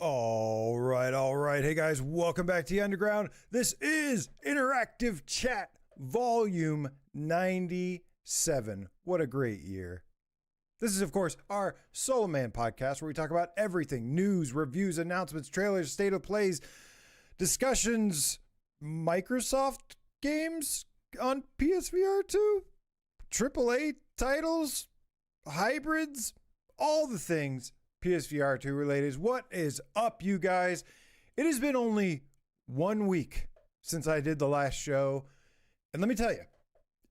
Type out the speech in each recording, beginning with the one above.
All right. Hey guys, welcome back to the Underground. This is Interactive Chat Volume 97. What a great year. This is, of course, our Solo Man podcast where we talk about everything: news, reviews, announcements, trailers, state of plays, discussions, Microsoft games on PSVR2, AAA titles, hybrids, all the things PSVR2 related. What is up, you guys? It has been only 1 week since I did the last show, and let me tell you,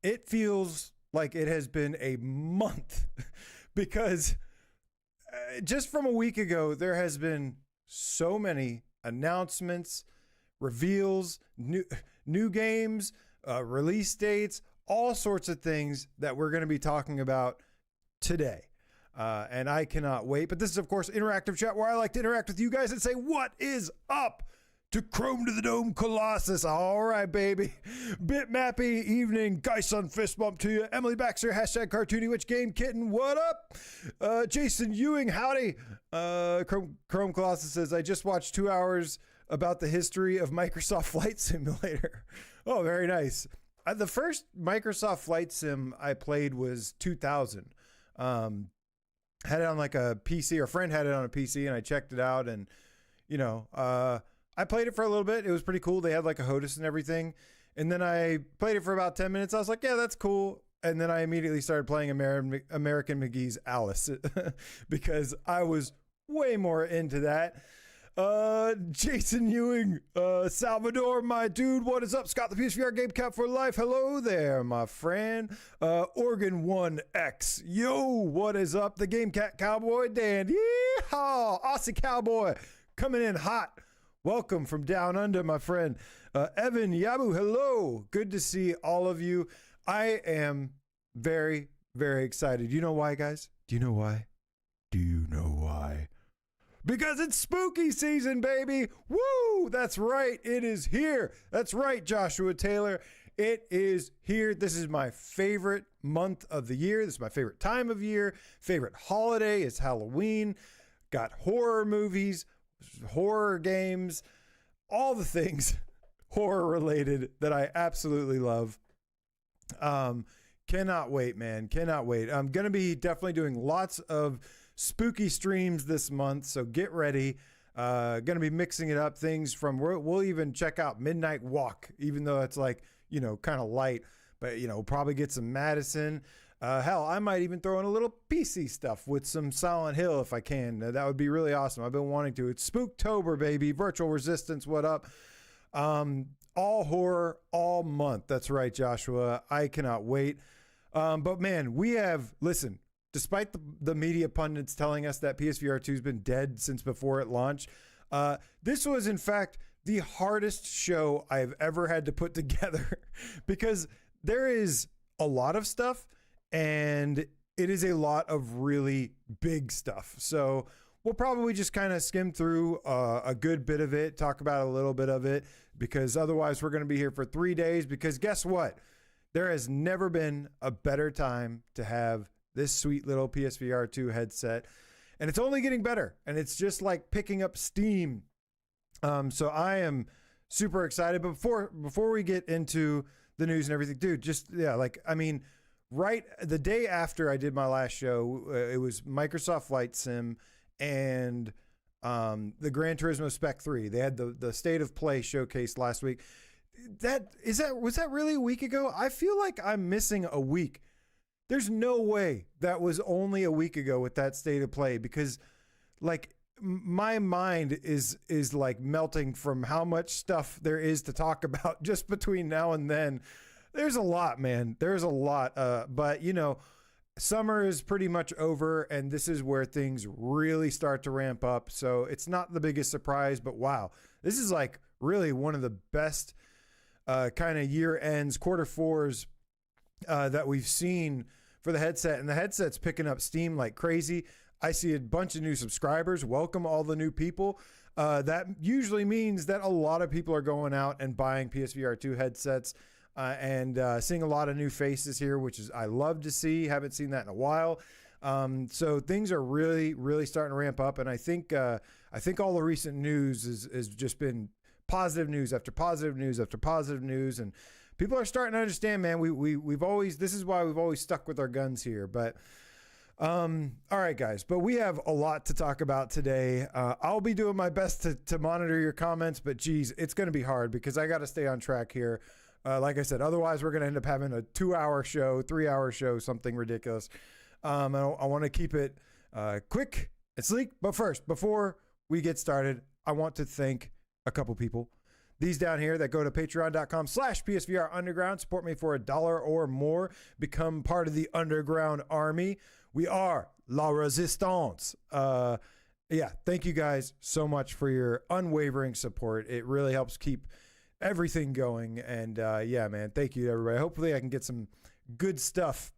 it feels like it has been a month because just from a week ago, there has been so many announcements, reveals, new games, release dates, all sorts of things that we're going to be talking about today. And I cannot wait. But this is, of course, Interactive Chat, where I like to interact with you guys and say, what is up to Chrome to the Dome Colossus? All right, baby. Bitmappy evening. Geison fist bump to you. Emily Baxter, hashtag Cartoony Witch Game Kitten. What up? Jason Ewing, howdy. Chrome Colossus says, I just watched 2 hours about the history of Microsoft Flight Simulator. Oh, very nice. The first Microsoft Flight Sim I played was 2000. Had it on like a PC, or a friend had it on a PC, and I checked it out, and I played it for a little bit. It was pretty cool. They had like a HOTAS and everything, and then I played it for about 10 minutes. I was like, yeah, that's cool. And then I immediately started playing American McGee's Alice because I was way more into that. Jason Ewing, Salvador, my dude, what is up? Scott, the PSVR Game Cap for life. Hello there, my friend. Oregon 1X, yo, what is up? The Game Cat Cowboy Dan, yeehaw, Aussie Cowboy, coming in hot. Welcome from down under, my friend. Evan Yabu, hello. Good to see all of you. I am very, very excited. You know why, guys? Do you know why? Do you know why? Because it's spooky season, baby. Woo! That's right. It is here. That's right, Joshua Taylor. It is here. This is my favorite month of the year. This is my favorite time of year. Favorite holiday is Halloween. Got horror movies, horror games, all the things horror related that I absolutely love. Cannot wait, man. Cannot wait. I'm going to be definitely doing lots of spooky streams this month, so get ready. Gonna be mixing it up, things from, we'll even check out Midnight Walk, even though it's like, kind of light, but we'll probably get some Madison. Hell, I might even throw in a little PC stuff with some Silent Hill if I can. That would be really awesome. I've been wanting to. It's Spooktober, baby. Virtual Resistance, what up? All horror all month. That's right, Joshua. I cannot wait. But man, listen, despite the media pundits telling us that PSVR 2 has been dead since before it launched, this was in fact the hardest show I've ever had to put together because there is a lot of stuff and it is a lot of really big stuff. So we'll probably just kind of skim through a good bit of it, talk about a little bit of it, because otherwise we're going to be here for 3 days, because guess what? There has never been a better time to have this sweet little PSVR 2 headset, and it's only getting better, and it's just like picking up steam. So I am super excited. But before we get into the news and everything, dude, right the day after I did my last show, it was Microsoft Flight Sim and the Gran Turismo Spec 3. They had the State of Play showcase last week. Was that really a week ago? I feel like I'm missing a week. There's no way that was only a week ago with that State of Play, because like my mind is like melting from how much stuff there is to talk about just between now and then. There's a lot, man. There's a lot. But summer is pretty much over, and this is where things really start to ramp up. So it's not the biggest surprise, but wow, this is like really one of the best kind of year ends, quarter fours that we've seen for the headset, and the headset's picking up steam like crazy. I see a bunch of new subscribers. Welcome all the new people. That usually means that a lot of people are going out and buying PSVR 2 headsets, and seeing a lot of new faces here, which is I love to see. Haven't seen that in a while. So things are really, really starting to ramp up. And I think all the recent news is just been positive news after positive news after positive news. And people are starting to understand, man, we've always, this is why we've always stuck with our guns here. But all right, guys, but we have a lot to talk about today. I'll be doing my best to monitor your comments, but geez, it's going to be hard because I got to stay on track here. Like I said, otherwise we're going to end up having a 2-hour show, 3-hour show, something ridiculous. I want to keep it quick and sleek. But first, before we get started, I want to thank a couple people. These down here that go to patreon.com/PSVR Underground, support me for $1 or more, become part of the underground army. We are La Resistance. Yeah, thank you guys so much for your unwavering support. It really helps keep everything going. And yeah, man, thank you to everybody. Hopefully I can get some good stuff,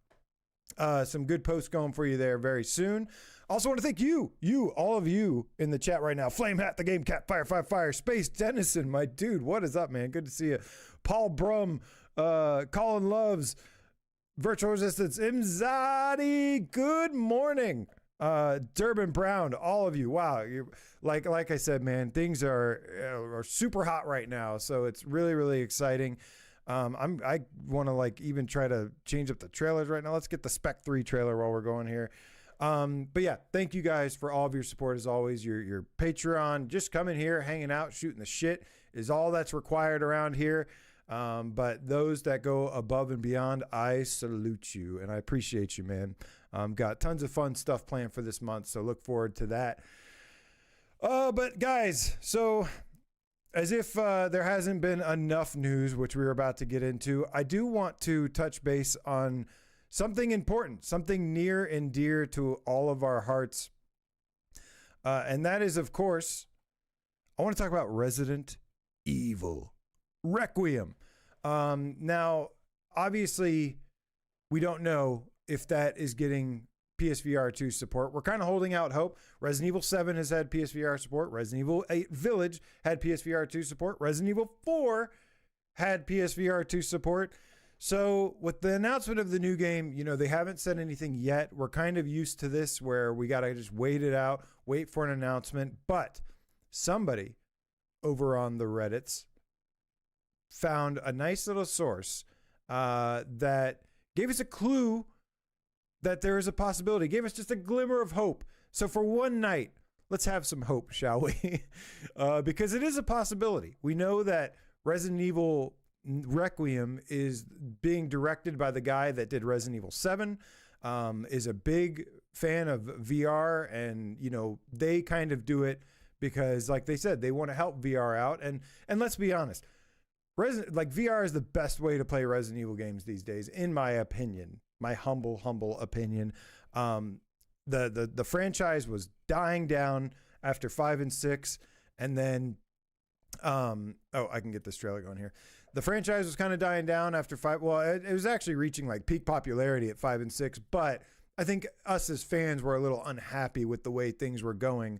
some good posts going for you there very soon. Also want to thank you, all of you in the chat right now. Flame Hat, the Game Cat, Fire, Space Dennison, my dude. What is up, man? Good to see you. Paul Brum, Colin Loves, Virtual Resistance, Imzadi, good morning. Durbin Brown, all of you. Wow, like I said, man, things are super hot right now, so it's really, really exciting. I want to like even try to change up the trailers right now. Let's get the Spec 3 trailer while we're going here. But yeah, thank you guys for all of your support as always. Your Patreon, just coming here, hanging out, shooting the shit is all that's required around here. But those that go above and beyond, I salute you and I appreciate you, man. Got tons of fun stuff planned for this month, so look forward to that. But guys, so as if there hasn't been enough news, which we're about to get into, I do want to touch base on something important, something near and dear to all of our hearts. And that is, of course, I want to talk about Resident Evil Requiem. Now, obviously, we don't know if that is getting PSVR2 support. We're kind of holding out hope. Resident Evil 7 has had PSVR support. Resident Evil 8 Village had PSVR2 support. Resident Evil 4 had PSVR2 support. So with the announcement of the new game, you know, they haven't said anything yet. We're kind of used to this where we got to just wait it out, wait for an announcement. But somebody over on the Reddits found a nice little source that gave us a clue that there is a possibility, gave us just a glimmer of hope. So for one night, let's have some hope, shall we? Because it is a possibility. We know that Resident Evil Requiem is being directed by the guy that did Resident Evil 7, is a big fan of VR, and you know, they kind of do it because, like they said, they want to help VR out. And let's be honest, VR is the best way to play Resident Evil games these days, in my opinion, my humble opinion. The franchise was dying down after 5 and 6, and then I can get this trailer going here. The franchise was kind of dying down after 5. Well, it was actually reaching like peak popularity at 5 and 6, but I think us as fans were a little unhappy with the way things were going.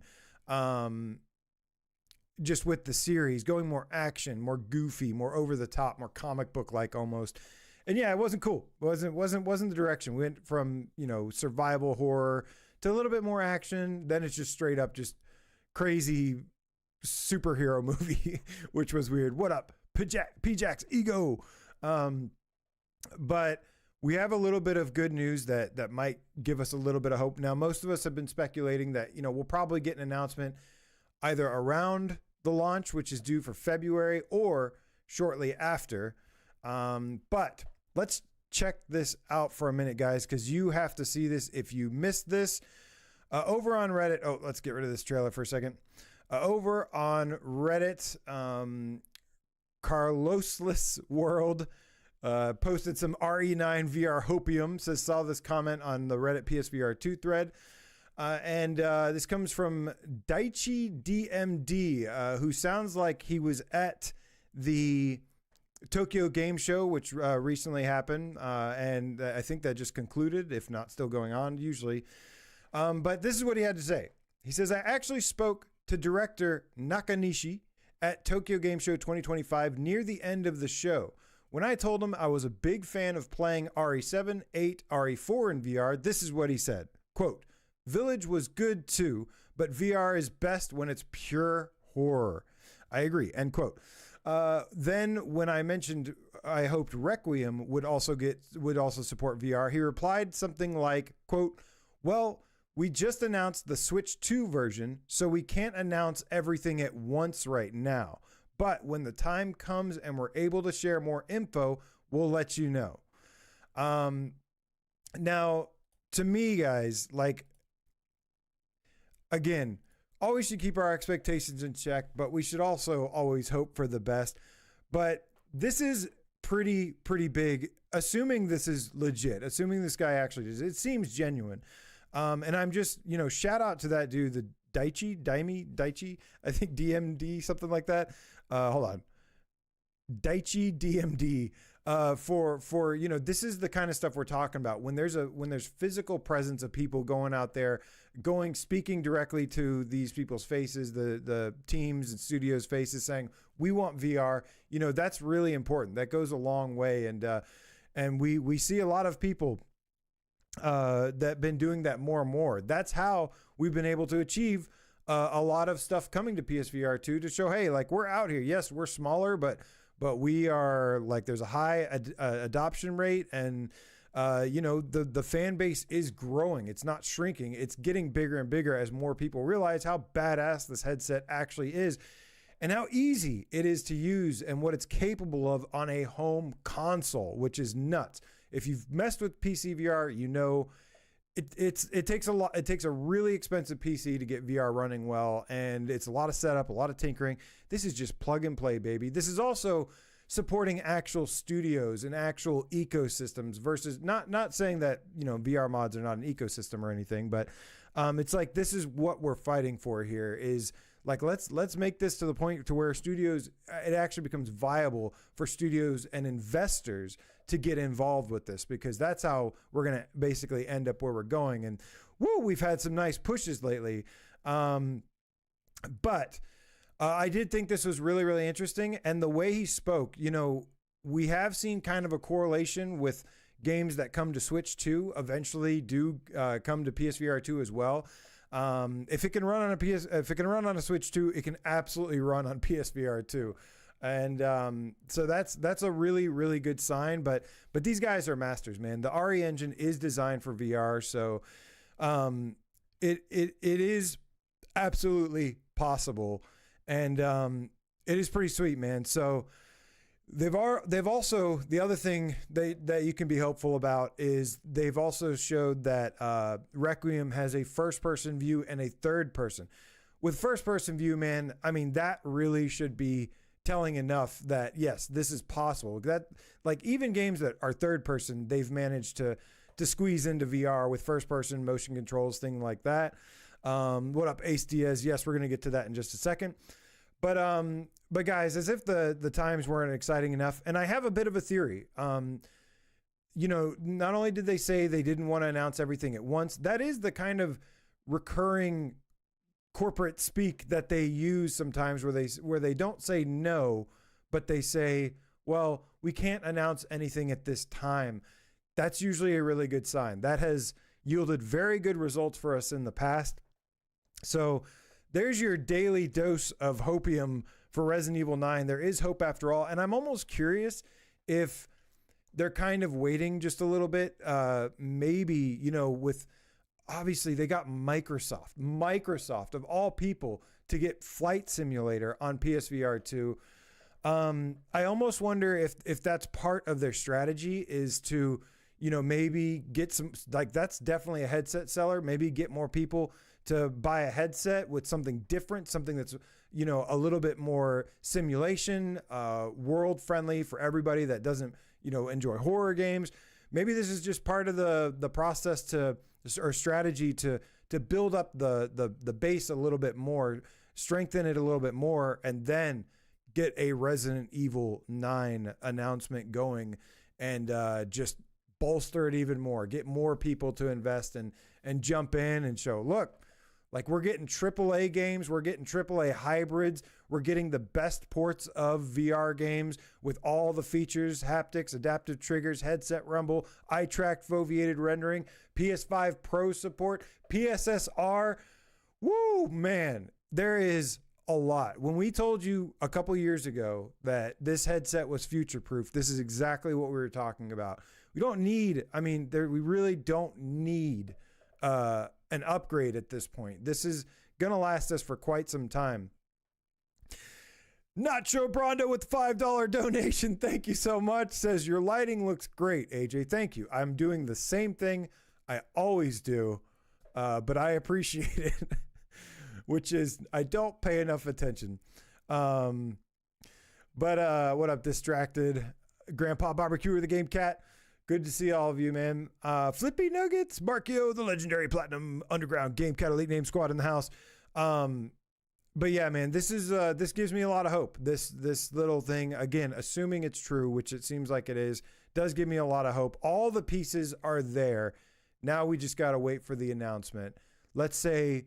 Just with the series going more action, more goofy, more over the top, more comic book like almost. And yeah, it wasn't cool. It wasn't the direction. We went from, you know, survival horror to a little bit more action. Then it's just straight up just crazy superhero movie, which was weird. What up, P-Jack's ego? But we have a little bit of good news that might give us a little bit of hope. Now, most of us have been speculating that, you know, we'll probably get an announcement either around the launch, which is due for February, or shortly after. But let's check this out for a minute, guys, because you have to see this if you missed this. Over on Reddit, let's get rid of this trailer for a second. Over on Reddit, Carlosless World posted some RE9 VR hopium. Saw this comment on the Reddit PSVR2 thread. And this comes from Daichi DMD, who sounds like he was at the Tokyo Game Show, which recently happened. And I think that just concluded, if not still going on, usually. But this is what he had to say. He says, I actually spoke to director Nakanishi at Tokyo Game Show 2025 near the end of the show. When I told him I was a big fan of playing RE7, 8, RE4 in VR, this is what he said. Quote, Village was good too, but VR is best when it's pure horror. I agree, end quote. Then when I mentioned I hoped Requiem would also support VR, he replied something like, quote, well, we just announced the Switch 2 version, so we can't announce everything at once right now. But when the time comes and we're able to share more info, we'll let you know. Now, to me, guys, like, again, always should keep our expectations in check, but we should also always hope for the best. But this is pretty big, assuming this is legit, assuming this guy actually does. It seems genuine. And I'm just, shout out to that dude, the Daichi, I think DMD, something like that. Hold on. Daichi DMD, for this is the kind of stuff we're talking about. When there's physical presence of people going out there, speaking directly to these people's faces, the teams and studios' faces, saying, we want VR, that's really important. That goes a long way. And we see a lot of people that been doing that more and more. That's how we've been able to achieve a lot of stuff coming to PSVR2 to show, hey, like, we're out here. Yes, we're smaller, but we are, like, there's a high adoption rate, and the fan base is growing. It's not shrinking. It's getting bigger and bigger as more people realize how badass this headset actually is and how easy it is to use and what it's capable of on a home console, which is nuts. If you've messed with PC VR, it takes a lot. It takes a really expensive PC to get VR running well, and it's a lot of setup, a lot of tinkering. This is just plug and play, baby. This is also supporting actual studios and actual ecosystems versus not saying that VR mods are not an ecosystem or anything, but it's like, this is what we're fighting for here. Is like, let's make this to the point to where studios, it actually becomes viable for studios and investors to get involved with this, because that's how we're going to basically end up where we're going. And we've had some nice pushes lately. But I did think this was really, really interesting. And the way he spoke, we have seen kind of a correlation with games that come to Switch 2 eventually do come to PSVR 2 as well. If it can run on a Switch 2, it can absolutely run on PSVR 2. And so that's a really, really good sign. But these guys are masters, man. The RE engine is designed for VR, so it is absolutely possible, and it is pretty sweet, man. So they've also, the other thing that you can be hopeful about is they've also showed that Requiem has a first-person view and a third-person. With first-person view, man, I mean, that really should be telling enough that yes, this is possible. That, like, even games that are third person, they've managed to squeeze into VR with first person motion controls, thing like that. What up, Ace Diaz? Yes, we're gonna get to that in just a second. But guys, as if the times weren't exciting enough, and I have a bit of a theory. Not only did they say they didn't want to announce everything at once, that is the kind of recurring corporate speak that they use sometimes, where they don't say no, but they say, well, we can't announce anything at this time. That's usually a really good sign. That has yielded very good results for us in the past. So there's your daily dose of hopium for Resident Evil 9. There is hope after all, and I'm almost curious if they're kind of waiting just a little bit, maybe, with, obviously, they got Microsoft of all people to get Flight Simulator on PSVR 2. I almost wonder if that's part of their strategy, is to, maybe get some, like, that's definitely a headset seller. Maybe get more people to buy a headset with something different, something that's, a little bit more simulation, world friendly for everybody that doesn't, enjoy horror games. Maybe this is just part of the process or strategy to build up the base a little bit more, strengthen it a little bit more, and then get a Resident Evil 9 announcement going, and just bolster it even more, get more people to invest and jump in and show, look, Like, we're getting AAA games, we're getting AAA hybrids, we're getting the best ports of VR games with all the features, haptics, adaptive triggers, headset rumble, eye tracked foveated rendering, PS5 Pro support, PSSR. Woo, man, there is a lot. When we told you a couple years ago that this headset was future proof, this is exactly what we were talking about. We don't need, we really don't need an upgrade at this point. This is gonna last us for quite some time. Nacho Brondo with the $5 donation. Thank you so much. Says your lighting looks great, AJ. Thank you. I'm doing the same thing I always do, but I appreciate it. Which is, I don't pay enough attention. But what up, Distracted? Grandpa Barbecue with the Game Cat. Good to see all of you, man. Flippy Nuggets, Markio, the legendary Platinum Underground Game Cat Elite Name Squad in the house. But yeah, man, this gives me a lot of hope. This little thing, again, assuming it's true, which it seems like it is, does give me a lot of hope. All the pieces are there. Now we just got to wait for the announcement. Let's say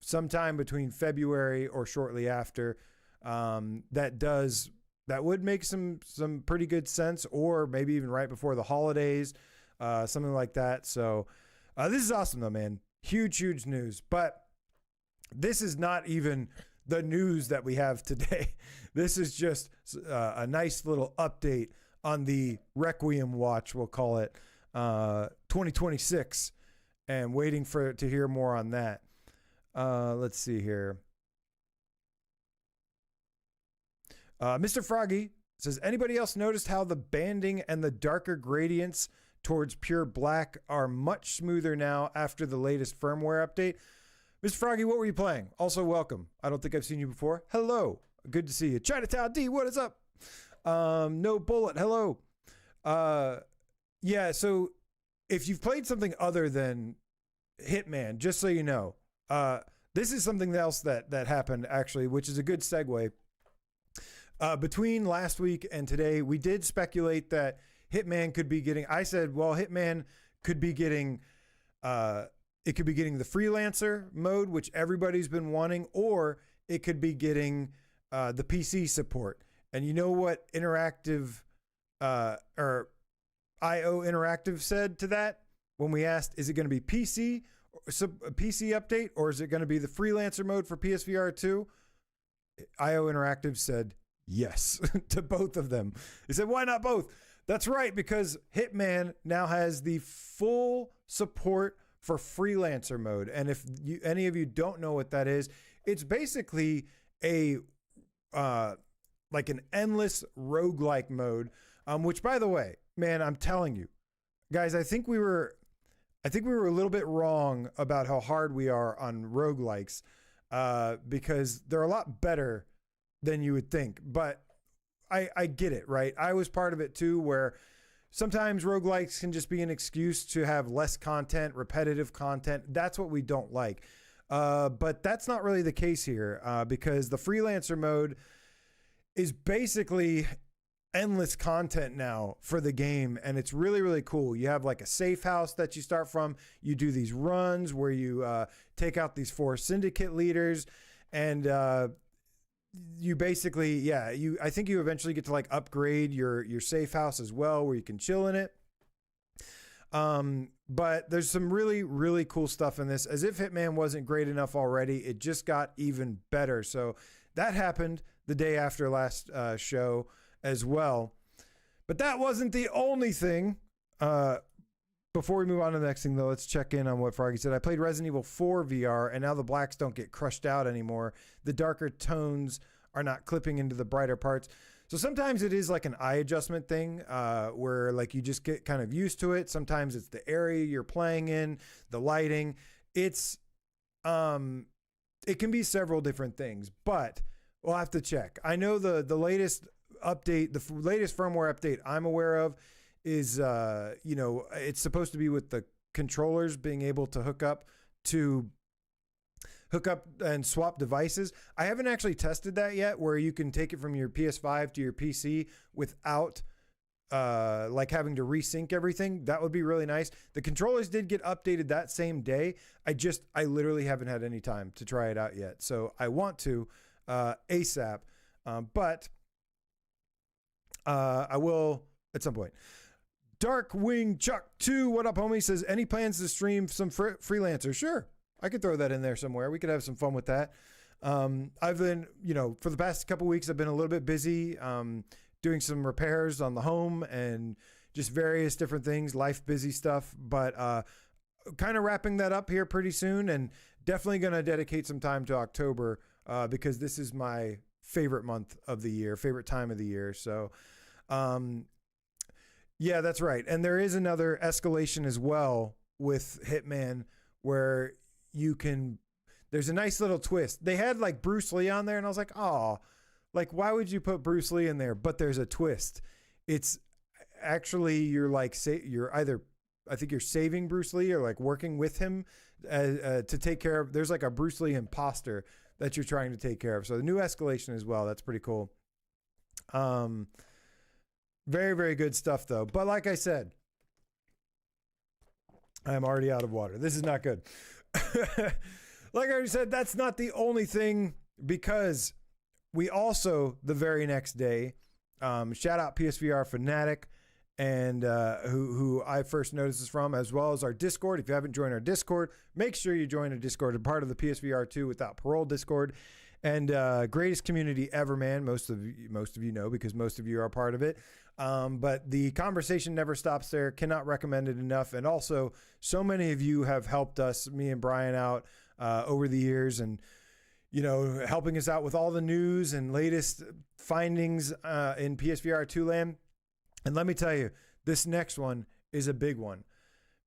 sometime between February or shortly after. That would make some pretty good sense, or maybe even right before the holidays, something like that. So this is awesome though, man. Huge news. But this is not even the news that we have today. This is just a nice little update on the Requiem watch, we'll call it, 2026, and waiting to hear more on that. Let's see here. Mr. Froggy says, anybody else noticed how the banding and the darker gradients towards pure black are much smoother now after the latest firmware update? Mr. Froggy, what were you playing? Also, welcome. I don't think I've seen you before. Hello. Good to see you. Chinatown D, what is up? No Bullet, hello. Yeah, so if you've played something other than Hitman, just so you know, this is something else that happened, actually, which is a good segue. Between last week and today, we did speculate that Hitman could be getting, I said, well, Hitman could be getting, it could be getting the Freelancer mode, which everybody's been wanting, or it could be getting the PC support. And you know what Interactive, or IO Interactive said to that? When we asked, is it going to be PC update, or is it going to be the Freelancer mode for PSVR2? IO Interactive said yes to both of them. He said, why not both? That's right, because Hitman now has the full support for Freelancer mode. And if any of you don't know what that is, it's basically a like an endless roguelike mode, which, by the way, man, I'm telling you, guys, I think we were a little bit wrong about how hard we are on roguelikes, because they're a lot better than you would think. But I get it, right? I was part of it too, where sometimes roguelikes can just be an excuse to have less content, repetitive content. That's what we don't like. But that's not really the case here, because the Freelancer mode is basically endless content now for the game, and it's really, really cool. You have like a safe house that you start from. You do these runs where you take out these 4 syndicate leaders, and you basically, I think you eventually get to like upgrade your safe house as well, where you can chill in it. But there's some really, really cool stuff in this. As if Hitman wasn't great enough already, it just got even better. So that happened the day after last show as well. But that wasn't the only thing. Before we move on to the next thing, though, let's check in on what Froggy said. I played Resident Evil 4 VR, and now the blacks don't get crushed out anymore. The darker tones are not clipping into the brighter parts. So sometimes it is like an eye adjustment thing, where like you just get kind of used to it. Sometimes it's the area you're playing in, the lighting. It can be several different things, but we'll have to check. I know the latest update, the latest firmware update I'm aware of is, it's supposed to be with the controllers being able to hook up and swap devices. I haven't actually tested that yet, where you can take it from your PS5 to your PC without like having to resync everything. That would be really nice. The controllers did get updated that same day. I literally haven't had any time to try it out yet. So I want to ASAP, but I will at some point. Darkwing Chuck 2, what up, homie? Says, any plans to stream some Freelancer? Sure, I could throw that in there somewhere. We could have some fun with that. I've been, for the past couple weeks, I've been a little bit busy doing some repairs on the home and just various different things, life busy stuff, but kind of wrapping that up here pretty soon, and definitely going to dedicate some time to October because this is my favorite month of the year, favorite time of the year. So, yeah, that's right. And there is another escalation as well with Hitman where there's a nice little twist. They had like Bruce Lee on there and I was like, oh, like, why would you put Bruce Lee in there? But there's a twist. It's actually, you're either, I think you're saving Bruce Lee or like working with him to take care of, there's like a Bruce Lee imposter that you're trying to take care of. So the new escalation as well. That's pretty cool. Very, very good stuff, though. But like I said, I'm already out of water. This is not good. Like I already said, that's not the only thing, because we also, the very next day, shout out PSVR Fanatic, and who I first noticed this from, as well as our Discord. If you haven't joined our Discord, make sure you join our Discord. A part of the PSVR2 Without Parole Discord. And greatest community ever, man. Most of you know, because most of you are a part of it. But the conversation never stops there. Cannot recommend it enough. And also, so many of you have helped us, me and Brian, out over the years, and helping us out with all the news and latest findings in PSVR 2 land. And let me tell you, this next one is a big one,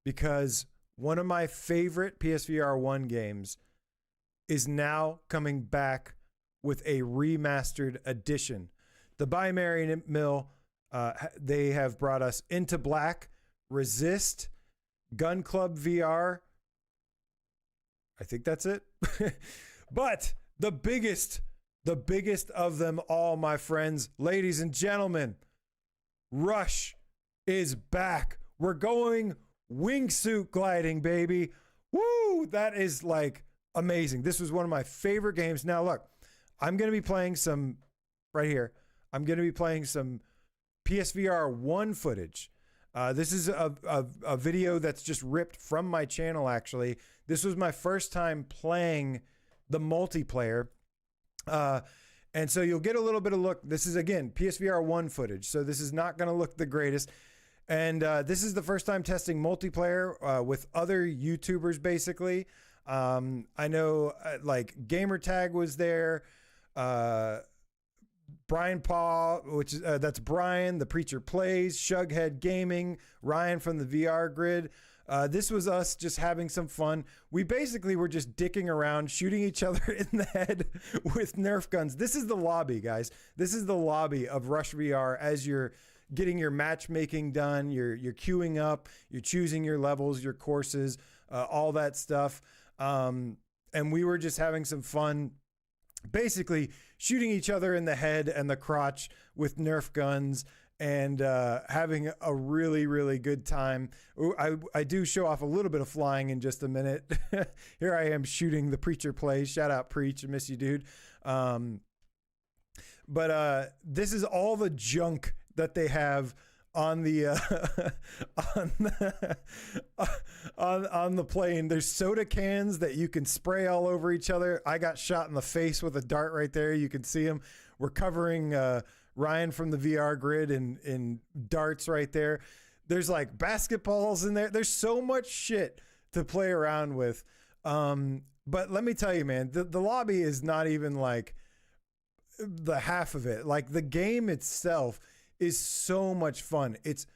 because one of my favorite PSVR 1 games is now coming back with a remastered edition. The Binary Mill, they have brought us Into Black, Resist, Gun Club VR. I think that's it. But the biggest of them all, my friends, ladies and gentlemen, Rush is back. We're going wingsuit gliding, baby. Woo! That is like amazing. This was one of my favorite games. Now look, I'm going to be playing some right here. I'm going to be playing some PSVR 1 footage. This is a video that's just ripped from my channel, actually. This was my first time playing the multiplayer. And so you'll get a little bit of look. This is, again, PSVR 1 footage. So this is not going to look the greatest. And this is the first time testing multiplayer with other YouTubers, basically. I know like Gamertag was there. Brian Paul, which is that's Brian, the Preacher Plays, Shughead Gaming, Ryan from the VR Grid. This was us just having some fun. We basically were just dicking around, shooting each other in the head with Nerf guns. This is the lobby, guys. This is the lobby of Rush VR as you're getting your matchmaking done. You're queuing up. You're choosing your levels, your courses, all that stuff. And we were just having some fun, basically shooting each other in the head and the crotch with Nerf guns, and having a really, really good time. I do show off a little bit of flying in just a minute. Here I am shooting the Preacher Plays. Shout out Preach. I miss you, dude. But this is all the junk that they have on the on the plane. There's soda cans that you can spray all over each other. I got shot in the face with a dart right there. You can see him. We're covering Ryan from the VR Grid in darts right there. There's like basketballs in there. There's so much shit to play around with. But let me tell you, man, the lobby is not even like the half of it. Like, the game itself is so much fun. It's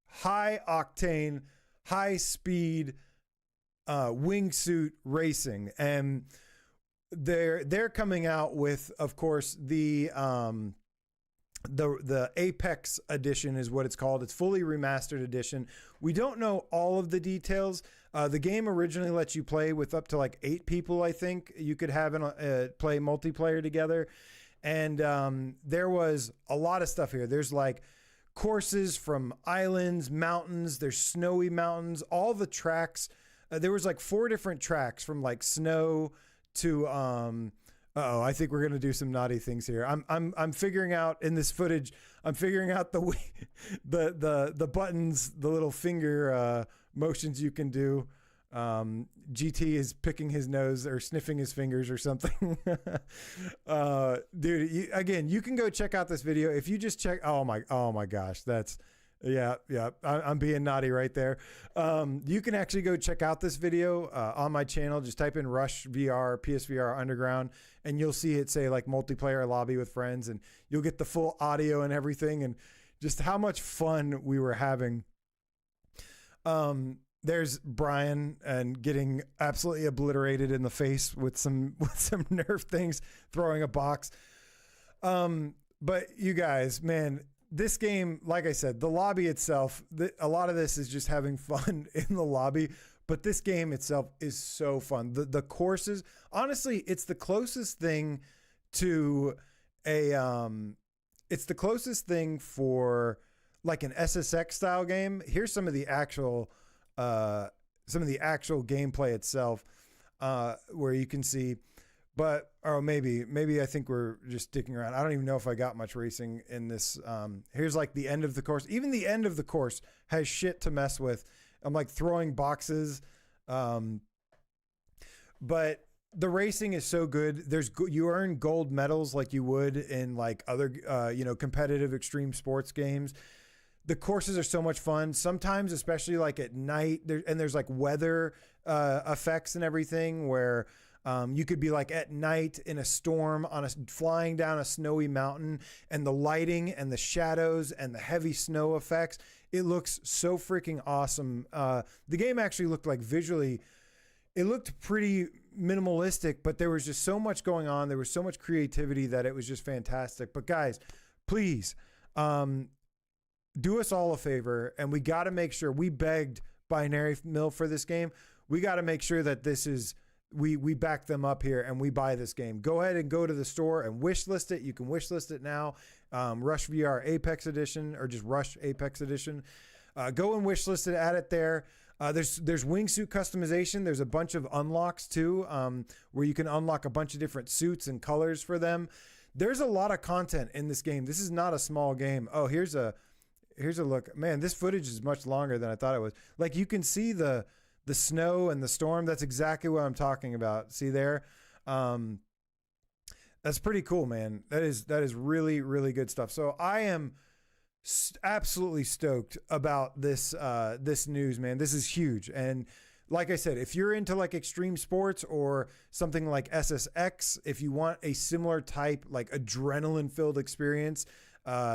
high octane, high speed wingsuit racing, and they're coming out with, of course, the Apex edition is what it's called. It's fully remastered edition. We don't know all of the details. The game originally lets you play with up to like 8 people. I think you could have play multiplayer together. And there was a lot of stuff here. There's like courses from islands, mountains. There's snowy mountains, all the tracks. There was like 4 different tracks from like snow to I think we're gonna do some naughty things here. I'm figuring out in this footage. I'm figuring out the buttons, the little finger motions you can do. GT is picking his nose or sniffing his fingers or something. Dude, you can go check out this video. If you just check, oh my gosh, that's, yeah. I'm being naughty right there. You can actually go check out this video on my channel. Just type in Rush VR, PSVR Underground, and you'll see it say like multiplayer lobby with friends, and you'll get the full audio and everything, and just how much fun we were having. There's Brian and getting absolutely obliterated in the face with some Nerf things, throwing a box. But you guys, man, this game, like I said, the lobby itself, a lot of this is just having fun in the lobby, but this game itself is so fun. The courses, honestly, it's the closest thing to it's the closest thing for like an SSX style game. Here's some of the actual gameplay itself, where you can see, but, or maybe I think we're just sticking around. I don't even know if I got much racing in this. Here's like the end of the course. Even the end of the course has shit to mess with. I'm like throwing boxes. But the racing is so good. You earn gold medals like you would in like other, competitive extreme sports games. The courses are so much fun. Sometimes, especially like at night, there's like weather effects and everything where you could be like at night in a storm flying down a snowy mountain, and the lighting and the shadows and the heavy snow effects. It looks so freaking awesome. The game actually looked like visually, it looked pretty minimalistic, but there was just so much going on. There was so much creativity that it was just fantastic. But guys, please, do us all a favor, and we got to make sure, we begged Binary Mill for this game. We got to make sure that this is, we back them up here and we buy this game. Go ahead and go to the store and wish list it. You can wish list it now. Rush VR Apex Edition, or just Rush Apex Edition. Go and wish list it, add it there. There's wingsuit customization. There's a bunch of unlocks too, where you can unlock a bunch of different suits and colors for them. There's a lot of content in this game. This is not a small game. Oh, here's a look. Man, this footage is much longer than I thought it was. Like, you can see the snow and the storm. That's exactly what I'm talking about. See there? That's pretty cool, man. That is really, really good stuff. So I am absolutely stoked about this news, man. This is huge. And like I said, if you're into like extreme sports or something like SSX, if you want a similar type, like adrenaline filled experience,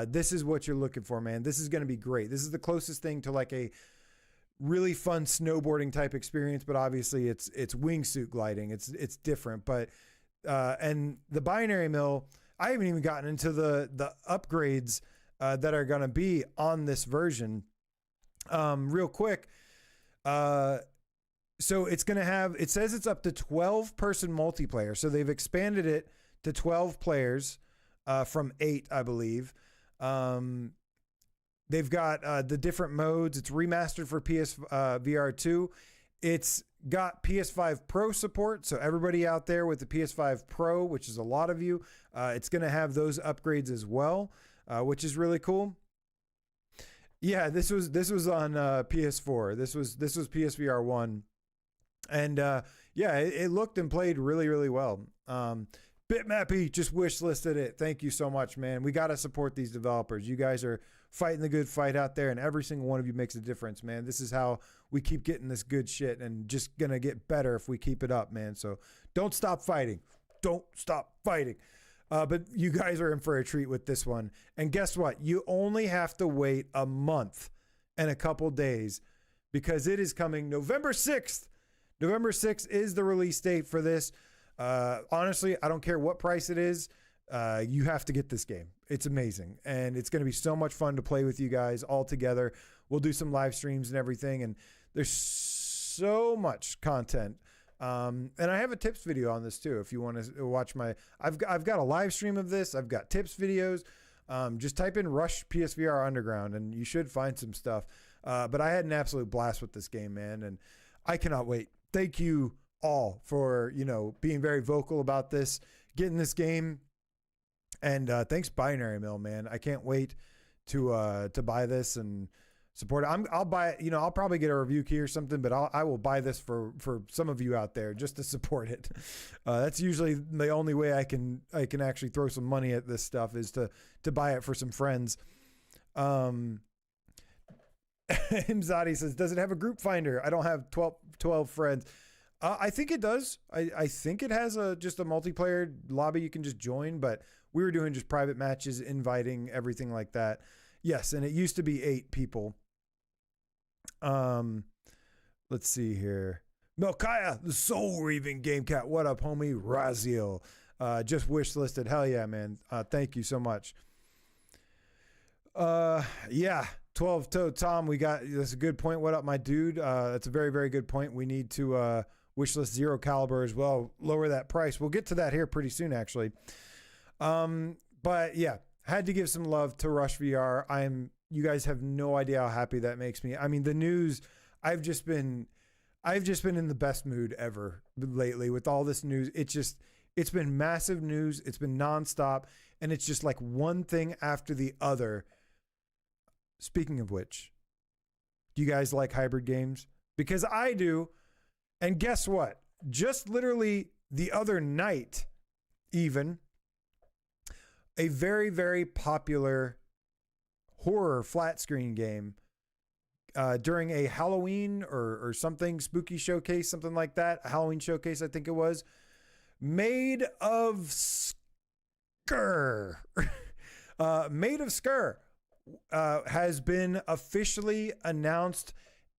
this is what you're looking for, man. This is going to be great. This is the closest thing to like a really fun snowboarding type experience, but obviously it's wingsuit gliding. It's different, but and the Binary Mill, I haven't even gotten into the upgrades that are going to be on this version. Real quick, so it's going to have, it says it's up to 12-person multiplayer. So they've expanded it to 12 players from 8, I believe. They've got the different modes. It's remastered for PSVR2. It's got PS5 Pro support. So everybody out there with the PS5 Pro, which is a lot of you, it's going to have those upgrades as well, which is really cool. Yeah, this was on PS4. This was PSVR 1. And yeah, it looked and played really, really well. Bitmappy just wish listed it. Thank you so much, man. We got to support these developers. You guys are fighting the good fight out there, and every single one of you makes a difference, man. This is how we keep getting this good shit, and just going to get better if we keep it up, man. So don't stop fighting. Don't stop fighting. But you guys are in for a treat with this one. And guess what? You only have to wait a month and a couple days, because it is coming November 6th. November 6th is the release date for this. Honestly, I don't care what price it is. You have to get this game. It's amazing. And it's going to be so much fun to play with you guys all together. We'll do some live streams and everything. And there's so much content. And I have a tips video on this too. If you want to watch I've got a live stream of this. I've got tips videos. Just type in Rush PSVR Underground and you should find some stuff. But I had an absolute blast with this game, man, and I cannot wait. Thank you all for, being very vocal about this, getting this game. And thanks Binary Mill, man. I can't wait to buy this and support it. I'll buy it. I'll probably get a review key or something, but I will buy this for some of you out there just to support it. That's usually the only way I can actually throw some money at this stuff is to buy it for some friends. Imzadi says, does it have a group finder? I don't have 12 friends. I think it does. I think it has just a multiplayer lobby you can just join, but we were doing just private matches, inviting, everything like that. Yes, and it used to be 8 people. Let's see here. Melkaya, the Soul Reaving Game Cat. What up, homie? Raziel. Just wish listed. Hell yeah, man. Thank you so much. Yeah. 12-toe Tom, that's a good point. What up, my dude? That's a very, very good point. We need to wishlist Zero Caliber as well. Lower that price. We'll get to that here pretty soon, actually. But yeah, had to give some love to Rush VR. You guys have no idea how happy that makes me. I mean, the news, I've just been in the best mood ever lately with all this news. It's been massive news. It's been nonstop. And it's just like one thing after the other. Speaking of which, do you guys like hybrid games? Because I do. And guess what? Just literally the other night, even, a very, very popular horror flat screen game during a Halloween or something, spooky showcase, something like that, a Halloween showcase, I think it was, Maid of Sker. Maid of Sker has been officially announced,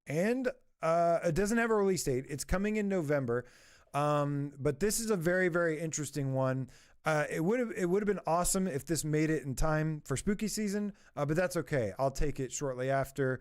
and it doesn't have a release date. It's coming in November. But this is a very, very interesting one. It would have been awesome if this made it in time for spooky season, but that's okay. I'll take it shortly after.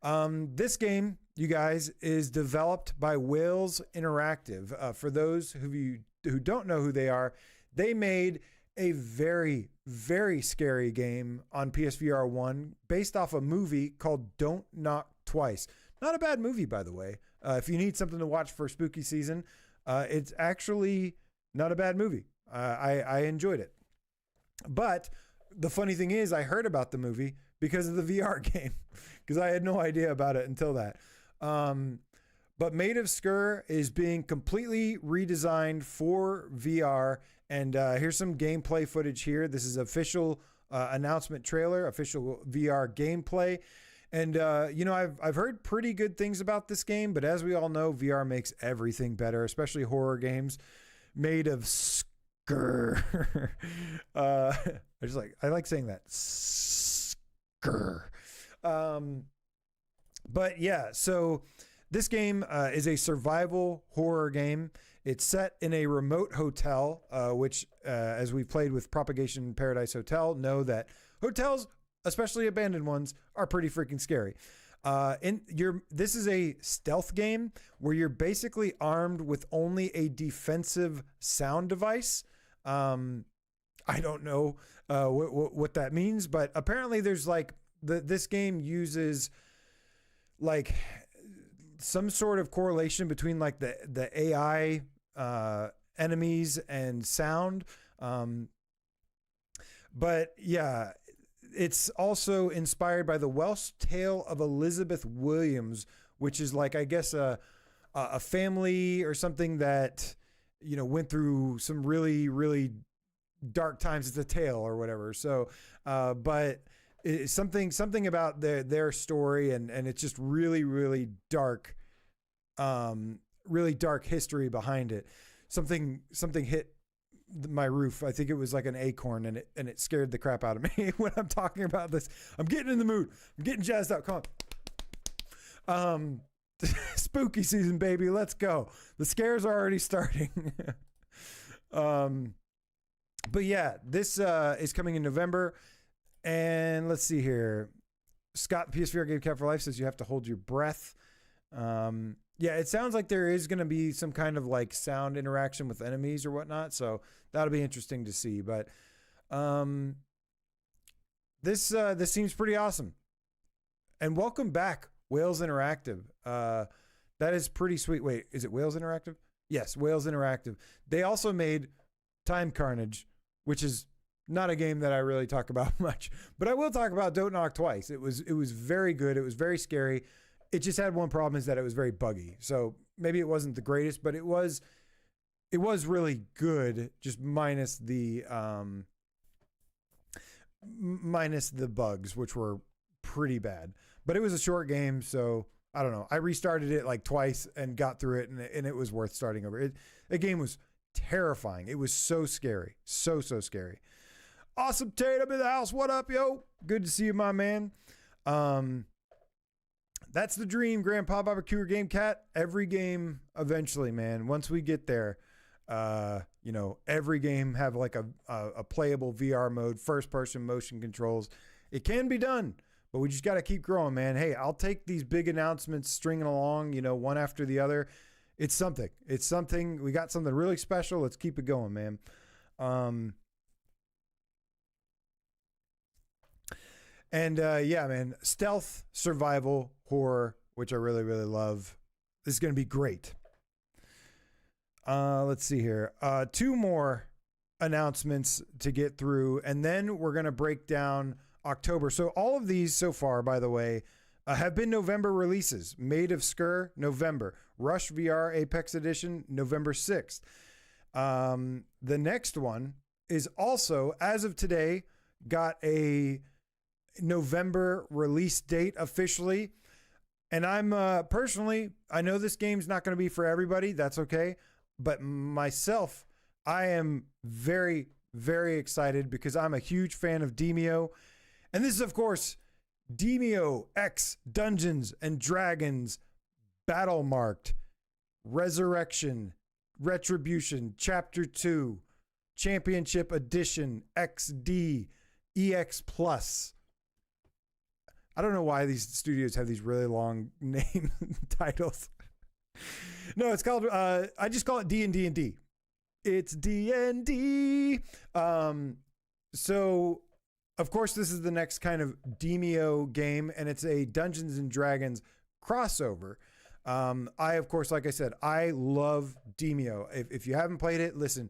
This game, you guys, is developed by Wales Interactive. For those who don't know who they are, they made a very, very scary game on PSVR 1 based off a movie called Don't Knock Twice. Not a bad movie, by the way. If you need something to watch for spooky season, it's actually not a bad movie. I enjoyed it. But the funny thing is, I heard about the movie because of the VR game, because I had no idea about it until that. But Maid of Sker is being completely redesigned for VR. And here's some gameplay footage here. This is official announcement trailer, official VR gameplay. And, I've heard pretty good things about this game, but as we all know, VR makes everything better, especially horror games. Maid of Sker. I like saying that. Sker. But yeah, so this game is a survival horror game. It's set in a remote hotel, which, as we played with Propagation Paradise Hotel, know that hotels, especially abandoned ones, are pretty freaking scary. This is a stealth game where you're basically armed with only a defensive sound device. I don't know what that means, but apparently there's this game uses some sort of correlation between the AI enemies and sound. But yeah, it's also inspired by the Welsh tale of Elizabeth Williams, which is I guess a family or something that, went through some really, really dark times. It's a tale or whatever. So, but it's something about their story, and it's just really, really dark, really dark history behind it. Something hit my roof. I think it was like an acorn, and it scared the crap out of me when I'm talking about this. I'm getting in the mood. I'm getting jazzed up. Come on. Spooky season, baby. Let's go. The scares are already starting. But yeah, this is coming in November. And let's see here. Scott, PSVR Game Cat for Life, says you have to hold your breath. Yeah, it sounds like there is going to be some kind of sound interaction with enemies or whatnot. So that'll be interesting to see. But this seems pretty awesome. And welcome back, Wales Interactive. That is pretty sweet. Wait, is it Wales Interactive? Yes, Wales Interactive. They also made Time Carnage, which is not a game that I really talk about much, but I will talk about Don't Knock Twice. It was very good. It was very scary. It just had one problem, is that it was very buggy. So maybe it wasn't the greatest, but it was really good, just minus the bugs, which were pretty bad. But it was a short game, so I don't know. I restarted it like twice and got through it, and it was worth starting over. The game was terrifying. It was so scary. So scary. Awesome Tatum in the house. What up, yo? Good to see you, my man. That's the dream, Grandpa Barbecue or Game Cat. Every game eventually, man. Once we get there, every game have like a playable VR mode, first person motion controls. It can be done, but we just got to keep growing, man. Hey, I'll take these big announcements stringing along, one after the other. It's something. We got something really special. Let's keep it going, man. Yeah, man, stealth, survival, horror, which I really, really love. This is going to be great. Let's see here. 2 more announcements to get through, and then we're going to break down October. So all of these so far, by the way, have been November releases. Maid of Sker, November. Rush VR Apex Edition, November 6th. The next one is also, as of today, got a November release date officially. And I'm personally, I know this game's not going to be for everybody. That's okay. But myself, I am very, very excited because I'm a huge fan of Demeo. And this is, of course, Demeo X Dungeons and Dragons Battlemarked Resurrection Retribution Chapter 2 Championship Edition XD EX Plus. I don't know why these studios have these really long name titles. No, it's called, I just call it D&D. It's D&D. So, of course, this is the next kind of Demeo game, and it's a Dungeons and Dragons crossover. I, of course, like I said, I love Demeo. If you haven't played it, listen.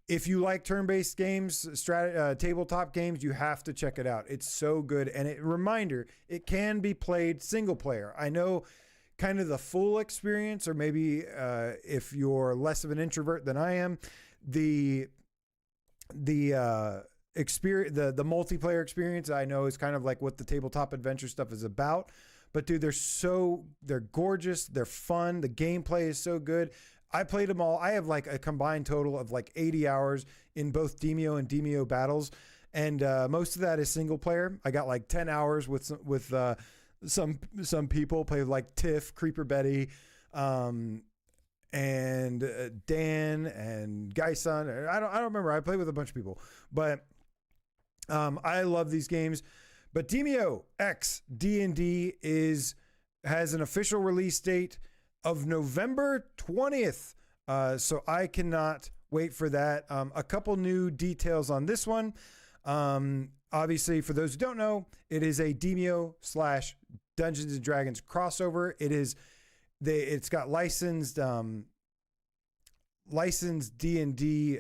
If you like turn-based games, tabletop games, you have to check it out. It's so good. And reminder, it can be played single player. I know kind of the full experience, or maybe if you're less of an introvert than I am, the experience, the multiplayer experience, I know is kind of like what the tabletop adventure stuff is about. But dude, they're gorgeous. They're fun. The gameplay is so good. I played them all. I have like a combined total of like 80 hours in both Demeo and Demeo Battles. And most of that is single player. I got like 10 hours with some people. Played like Tiff, Creeper Betty, and Dan and Guyson. I don't remember. I played with a bunch of people. But I love these games. But Demeo X D&D has an official release date of November 20th. So I cannot wait for that. A couple new details on this one. Obviously, for those who don't know, it is a Demeo / Dungeons and Dragons crossover. It's got licensed D&D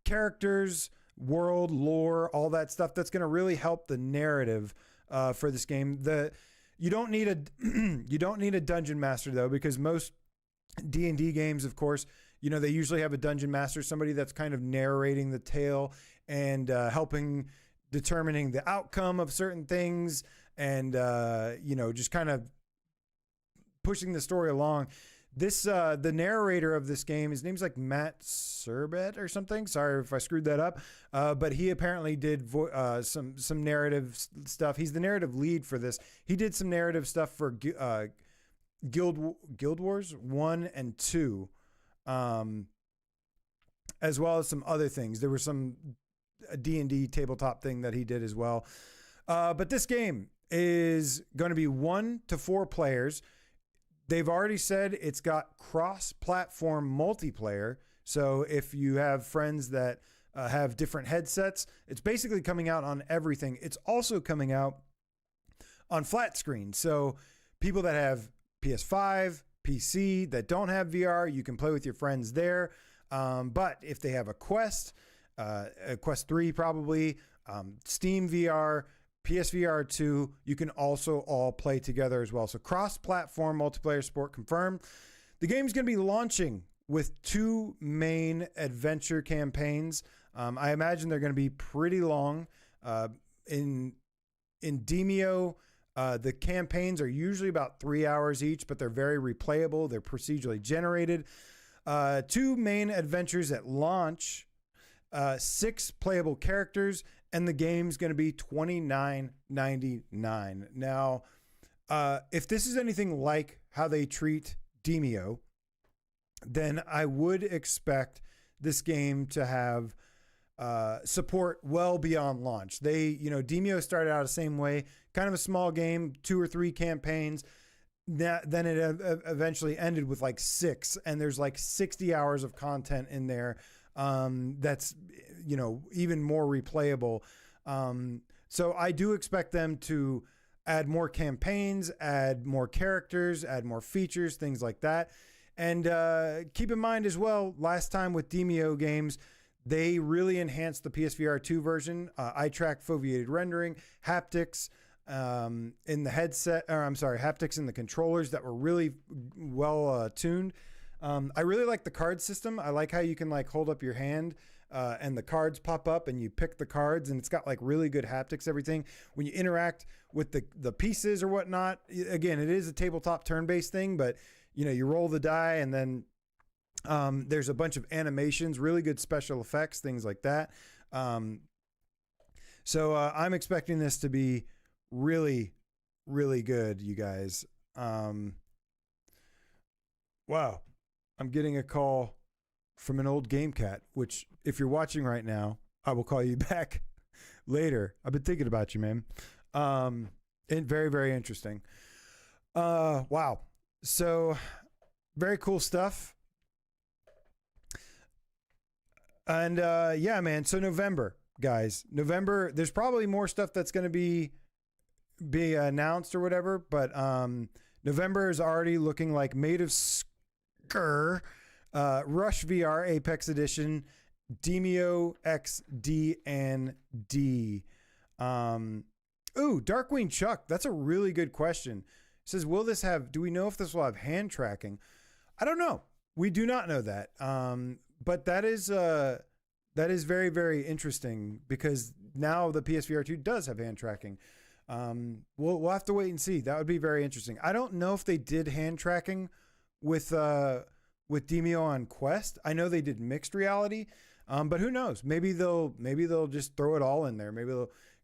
characters, world, lore, all that stuff. That's going to really help the narrative for this game. You don't need a dungeon master though, because most D&D games, of course, they usually have a dungeon master, somebody that's kind of narrating the tale and helping determining the outcome of certain things, and just kind of pushing the story along. This the narrator of this game, his name's like Matt Serbet or something. Sorry if I screwed that up. But he apparently did some narrative stuff. He's the narrative lead for this. He did some narrative stuff for Guild Wars 1 and 2, as well as some other things. There was some D&D tabletop thing that he did as well. But this game is going to be 1 to 4 players. They've already said it's got cross-platform multiplayer. So if you have friends that have different headsets. It's basically coming out on everything. It's also coming out on flat screen. So people that have PS5, PC that don't have VR, you can play with your friends there. But if they have a Quest 3 probably, Steam VR, PSVR2, you can also all play together as well. So cross-platform multiplayer support confirmed. The game's going to be launching with 2 main adventure campaigns. I imagine they're going to be pretty long. In Demeo, the campaigns are usually about 3 hours each, but they're very replayable. They're procedurally generated. 2 main adventures at launch, 6 playable characters, and the game's going to be $29.99. Now, if this is anything like how they treat Demeo, then I would expect this game to have support well beyond launch. Demeo started out the same way, kind of a small game, 2 or 3 campaigns. Then it eventually ended with like 6, and there's like 60 hours of content in there. That's, even more replayable. So I do expect them to add more campaigns, add more characters, add more features, things like that. And keep in mind as well, last time with Demeo games, they really enhanced the PSVR2 version. Eye track foveated rendering, haptics in the headset, haptics in the controllers that were really well tuned. I really like the card system. I like how you can like hold up your hand and the cards pop up and you pick the cards, and it's got like really good haptics, everything. When you interact with the pieces or whatnot, again, it is a tabletop turn-based thing, but you roll the die and then there's a bunch of animations, really good special effects, things like that. So I'm expecting this to be really, really good, you guys. Wow. I'm getting a call from an old game cat, which if you're watching right now, I will call you back later. I've been thinking about you, man. And very, very interesting. Wow. So very cool stuff. And yeah, man. So November, guys. November, there's probably more stuff that's going to be announced or whatever, but November is already looking like Maid of Sker, Rush VR Apex Edition, Demeo XD and D. Darkwing Chuck, that's a really good question. It says, do we know if this will have hand tracking? I don't know. We do not know that. But that is very, very interesting because now the PSVR2 does have hand tracking. We'll have to wait and see. That would be very interesting. I don't know if they did hand tracking with Demeo on Quest. I know they did mixed reality, but who knows? Maybe they'll just throw it all in there.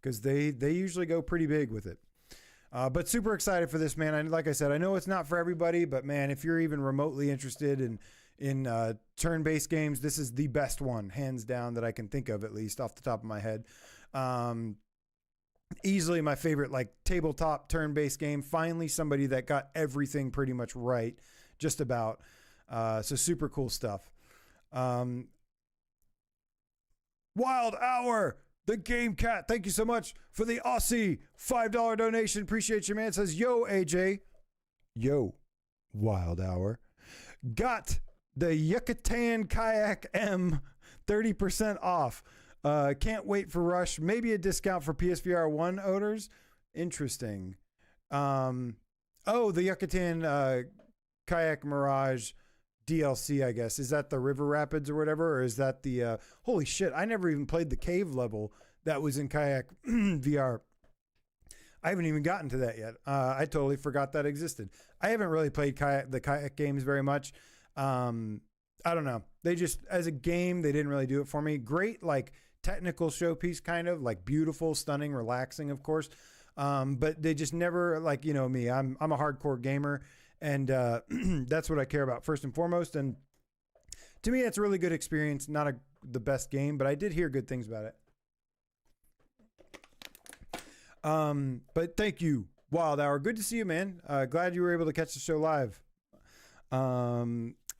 Because they usually go pretty big with it. But super excited for this, man. Like I said, I know it's not for everybody, but man, if you're even remotely interested in turn-based games, this is the best one, hands down, that I can think of, at least off the top of my head. Easily my favorite, like, tabletop turn-based game. Finally, somebody that got everything pretty much right, just about. So super cool stuff. Wild Hour, the Game Cat, thank you so much for the Aussie $5 donation. Appreciate you, man. It says, yo, AJ. Yo, Wild Hour. Got the Yucatan Kayak M 30% off. Can't wait for Rush. Maybe a discount for PSVR 1 owners. Interesting. The Yucatan Kayak Mirage DLC, I guess. Is that the River Rapids or whatever? Or is that the... holy shit, I never even played the cave level that was in Kayak VR. I haven't even gotten to that yet. I totally forgot that existed. I haven't really played the Kayak games very much. I don't know. They just, as a game, they didn't really do it for me. Great, like, technical showpiece, kind of. Like, beautiful, stunning, relaxing, of course. But they just never, like, me. I'm a hardcore gamer. And that's what I care about first and foremost. And to me, it's a really good experience. Not the best game, but I did hear good things about it. But thank you, Wild Hour. Good to see you, man. Glad you were able to catch the show live.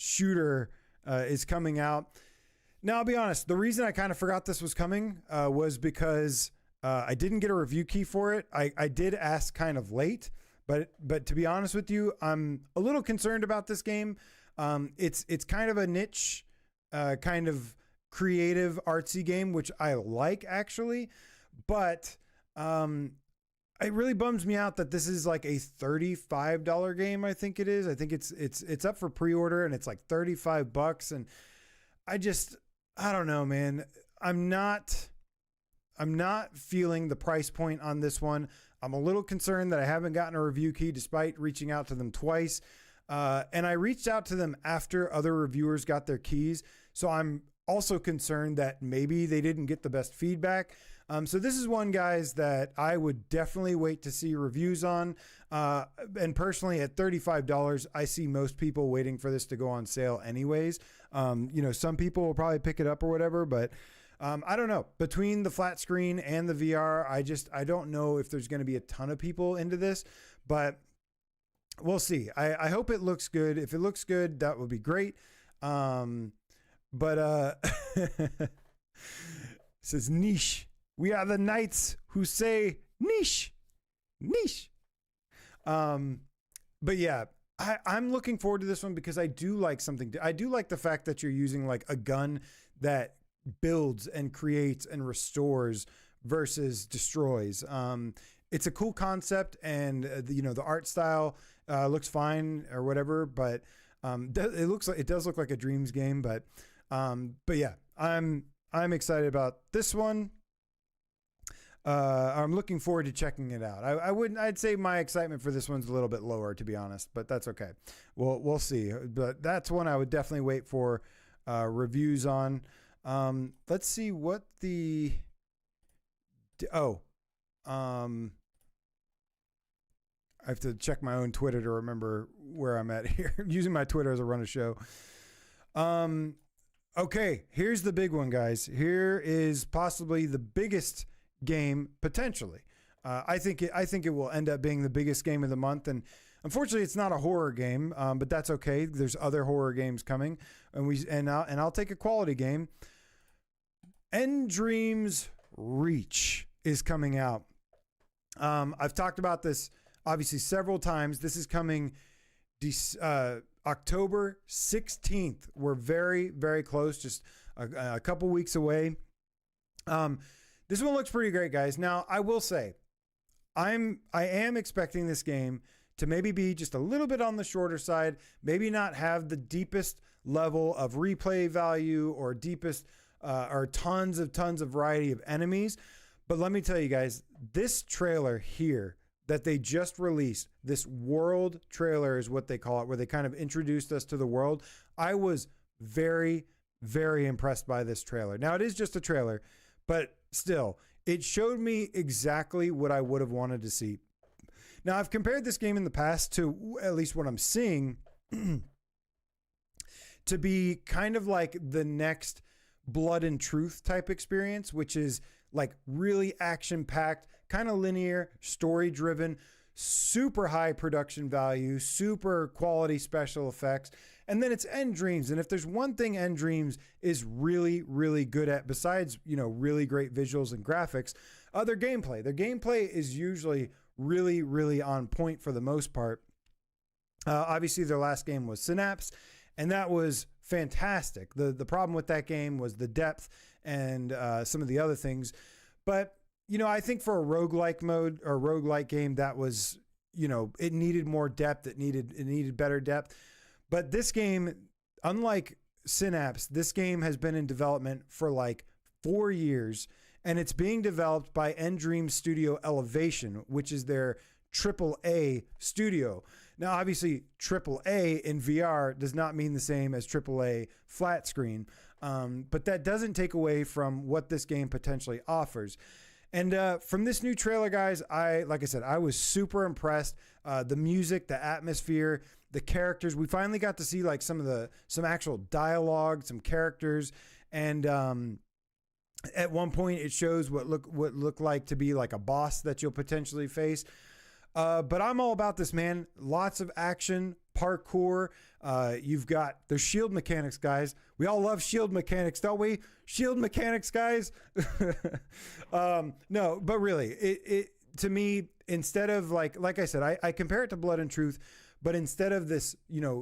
shooter is coming out. Now, I'll be honest, the reason I kind of forgot this was coming was because I didn't get a review key for it. I did ask kind of late, but to be honest with you, I'm a little concerned about this game. It's kind of a niche, kind of creative artsy game, which I like actually, but it really bums me out that this is like a $35 game. I think it is. I think it's up for pre-order and it's like $35. And I don't know, man. I'm not feeling the price point on this one. I'm a little concerned that I haven't gotten a review key despite reaching out to them twice. And I reached out to them after other reviewers got their keys. So I'm also concerned that maybe they didn't get the best feedback. So this is one, guys, that I would definitely wait to see reviews on. And personally, at $35, I see most people waiting for this to go on sale anyways. Some people will probably pick it up or whatever, but I don't know. Between the flat screen and the VR, I don't know if there's going to be a ton of people into this, but we'll see. I hope it looks good. If it looks good, that would be great. It says niche. We are the knights who say niche. But yeah, I'm looking forward to this one because I do like I do like the fact that you're using like a gun that builds and creates and restores versus destroys. It's a cool concept, and the art style looks fine or whatever, but it does look like a Dreams game. But yeah, I'm excited about this one. I'm looking forward to checking it out. I'd say my excitement for this one's a little bit lower, to be honest, but that's okay. We'll see. But that's one I would definitely wait for reviews on. Let's see what I have to check my own Twitter to remember where I'm at here. I'm using my Twitter as a run of show. Okay, here's the big one, guys. Here is possibly the biggest game potentially. I think it will end up being the biggest game of the month, and unfortunately it's not a horror game, but that's okay. There's other horror games coming, and I'll take a quality game. Dreams Reach is coming out. I've talked about this obviously several times. This is coming October 16th. We're very, very close, just a couple weeks away. This one looks pretty great, guys. Now, I will say, I am expecting this game to maybe be just a little bit on the shorter side, maybe not have the deepest level of replay value or deepest or tons of variety of enemies. But let me tell you guys, this trailer here that they just released, this world trailer is what they call it, where they kind of introduced us to the world. I was very, very impressed by this trailer. Now, it is just a trailer, but still, it showed me exactly what I would have wanted to see. Now, I've compared this game in the past to, at least what I'm seeing, to be kind of like the next Blood and Truth type experience, which is like really action-packed, kind of linear, story-driven, super high production value, super quality special effects. And then it's Dreams. And if there's one thing Dreams is really, really good at, besides, really great visuals and graphics, their gameplay. Their gameplay is usually really, really on point for the most part. Obviously, their last game was Synapse, and that was fantastic. The problem with that game was the depth and some of the other things. But, I think for a roguelike mode or roguelike game, that was, it needed more depth. It needed better depth. But this game, unlike Synapse, this game has been in development for like 4 years, and it's being developed by Dreams Studio Elevation, which is their AAA studio. Now, obviously, AAA in VR does not mean the same as AAA flat screen, but that doesn't take away from what this game potentially offers. And from this new trailer, guys, like I said, I was super impressed. The music, the atmosphere, the characters. We finally got to see like some actual dialogue, some characters, and at one point it shows what looked like to be like a boss that you'll potentially face. But I'm all about this, man. Lots of action, parkour. You've got the shield mechanics, guys. We all love shield mechanics, don't we? Shield mechanics, guys. No, but really, it to me, instead of like I said, I compare it to Blood and Truth, but instead of this,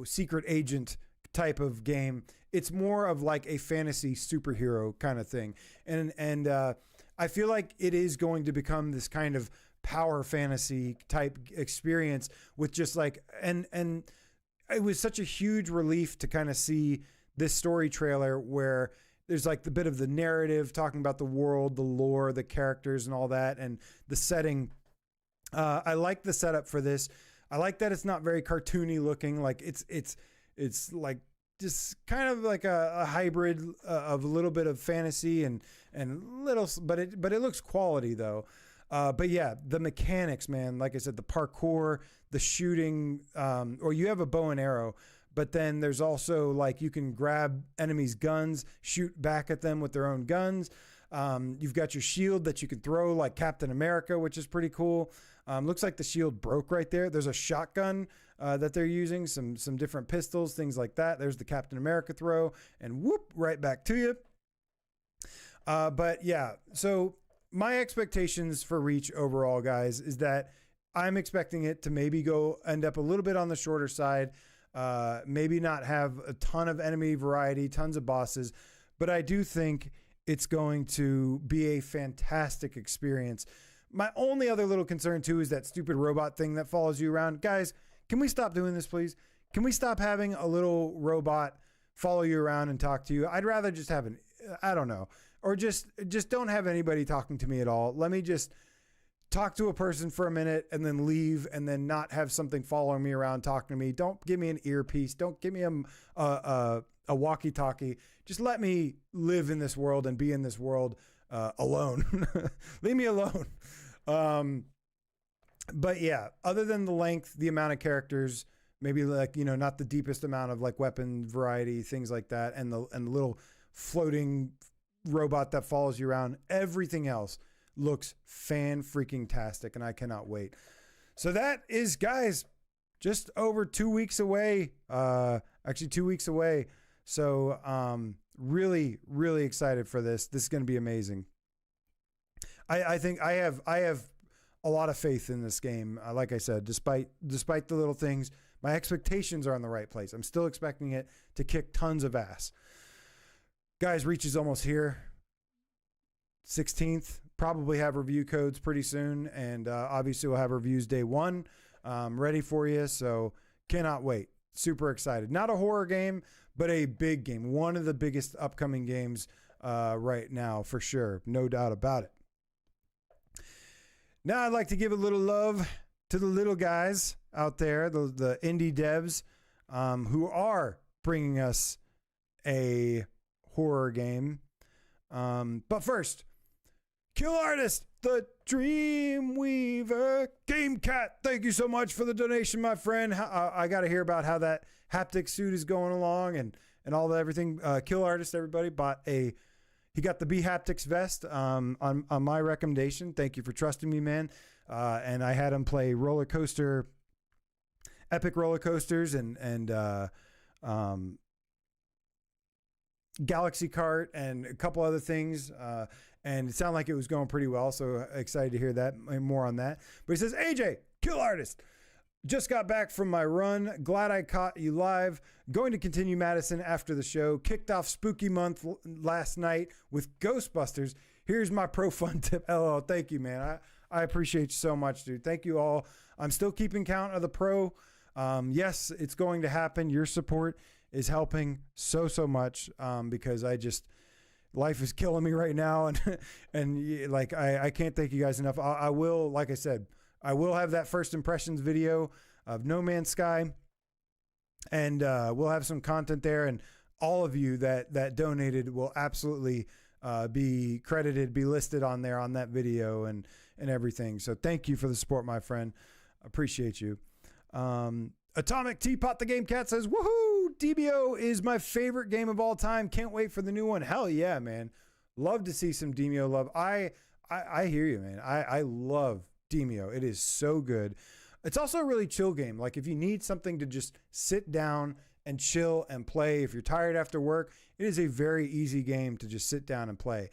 secret agent type of game, it's more of like a fantasy superhero kind of thing. And I feel like it is going to become this kind of power fantasy type experience with just like, and it was such a huge relief to kind of see this story trailer where there's like the bit of the narrative talking about the world, the lore, the characters and all that, and the setting. I like the setup for this. I like that it's not very cartoony looking. Like it's like just kind of like a hybrid of a little bit of fantasy and little, but it looks quality though. But yeah, the mechanics, man, like I said, the parkour, the shooting, or you have a bow and arrow, but then there's also like you can grab enemies' guns, shoot back at them with their own guns. You've got your shield that you can throw like Captain America, which is pretty cool. Looks like the shield broke right there. There's a shotgun that they're using, some different pistols, things like that. There's the Captain America throw, and whoop, right back to you. But yeah, so my expectations for Reach overall, guys, is that I'm expecting it to maybe end up a little bit on the shorter side, maybe not have a ton of enemy variety, tons of bosses, but I do think it's going to be a fantastic experience. My only other little concern too is that stupid robot thing that follows you around. Guys, can we stop doing this, please? Can we stop having a little robot follow you around and talk to you? I'd rather just have I don't know, or just don't have anybody talking to me at all. Let me just talk to a person for a minute and then leave, and then not have something following me around talking to me. Don't give me an earpiece. Don't give me a walkie-talkie. Just let me live in this world and be in this world alone. Leave me alone. But yeah, other than the length, the amount of characters, maybe like, not the deepest amount of like weapon variety, things like that, and the little floating robot that follows you around, everything else looks fan-freaking-tastic, and I cannot wait. So that is, guys, just over 2 weeks away. Actually 2 weeks away. So really, really excited for this. This is going to be amazing. I think I have a lot of faith in this game. Like I said, despite the little things, my expectations are in the right place. I'm still expecting it to kick tons of ass. Guys, Reach is almost here. 16th. Probably have review codes pretty soon, and obviously we'll have reviews day one ready for you. So cannot wait. Super excited. Not a horror game, but a big game. One of the biggest upcoming games right now, for sure. No doubt about it. Now I'd like to give a little love to the little guys out there, the indie devs who are bringing us a horror game. But first, Kill Artist, the Dreamweaver Game Cat. Thank you so much for the donation, my friend. I got to hear about how that haptic suit is going along and all that everything. Kill Artist, everybody, he got the B Haptics vest on my recommendation. Thank you for trusting me, man. And I had him play epic roller coasters and Galaxy Kart and a couple other things. And it sounded like it was going pretty well. So excited to hear that, more on that. But he says, AJ, Kill Artist. Just got back from my run. Glad I caught you live. Going to continue Madison after the show. Kicked off spooky month last night with Ghostbusters. Here's my pro fun tip. LOL. Thank you, man. I appreciate you so much, dude. Thank you all. I'm still keeping count of the pro. Yes, it's going to happen. Your support is helping so much because life is killing me right now. And like, I can't thank you guys enough. I will, like I said, I will have that first impressions video of No Man's Sky, and we'll have some content there, and all of you that donated will absolutely be credited, be listed on there on that video and everything. So thank you for the support, my friend. Appreciate you. Atomic Teapot, the Game Cat, says, woohoo! Demeo is my favorite game of all time. Can't wait for the new one. Hell yeah, man. Love to see some Demeo love. I hear you, man. I love Demeo. It is so good. It's also a really chill game. Like if you need something to just sit down and chill and play, if you're tired after work, it is a very easy game to just sit down and play.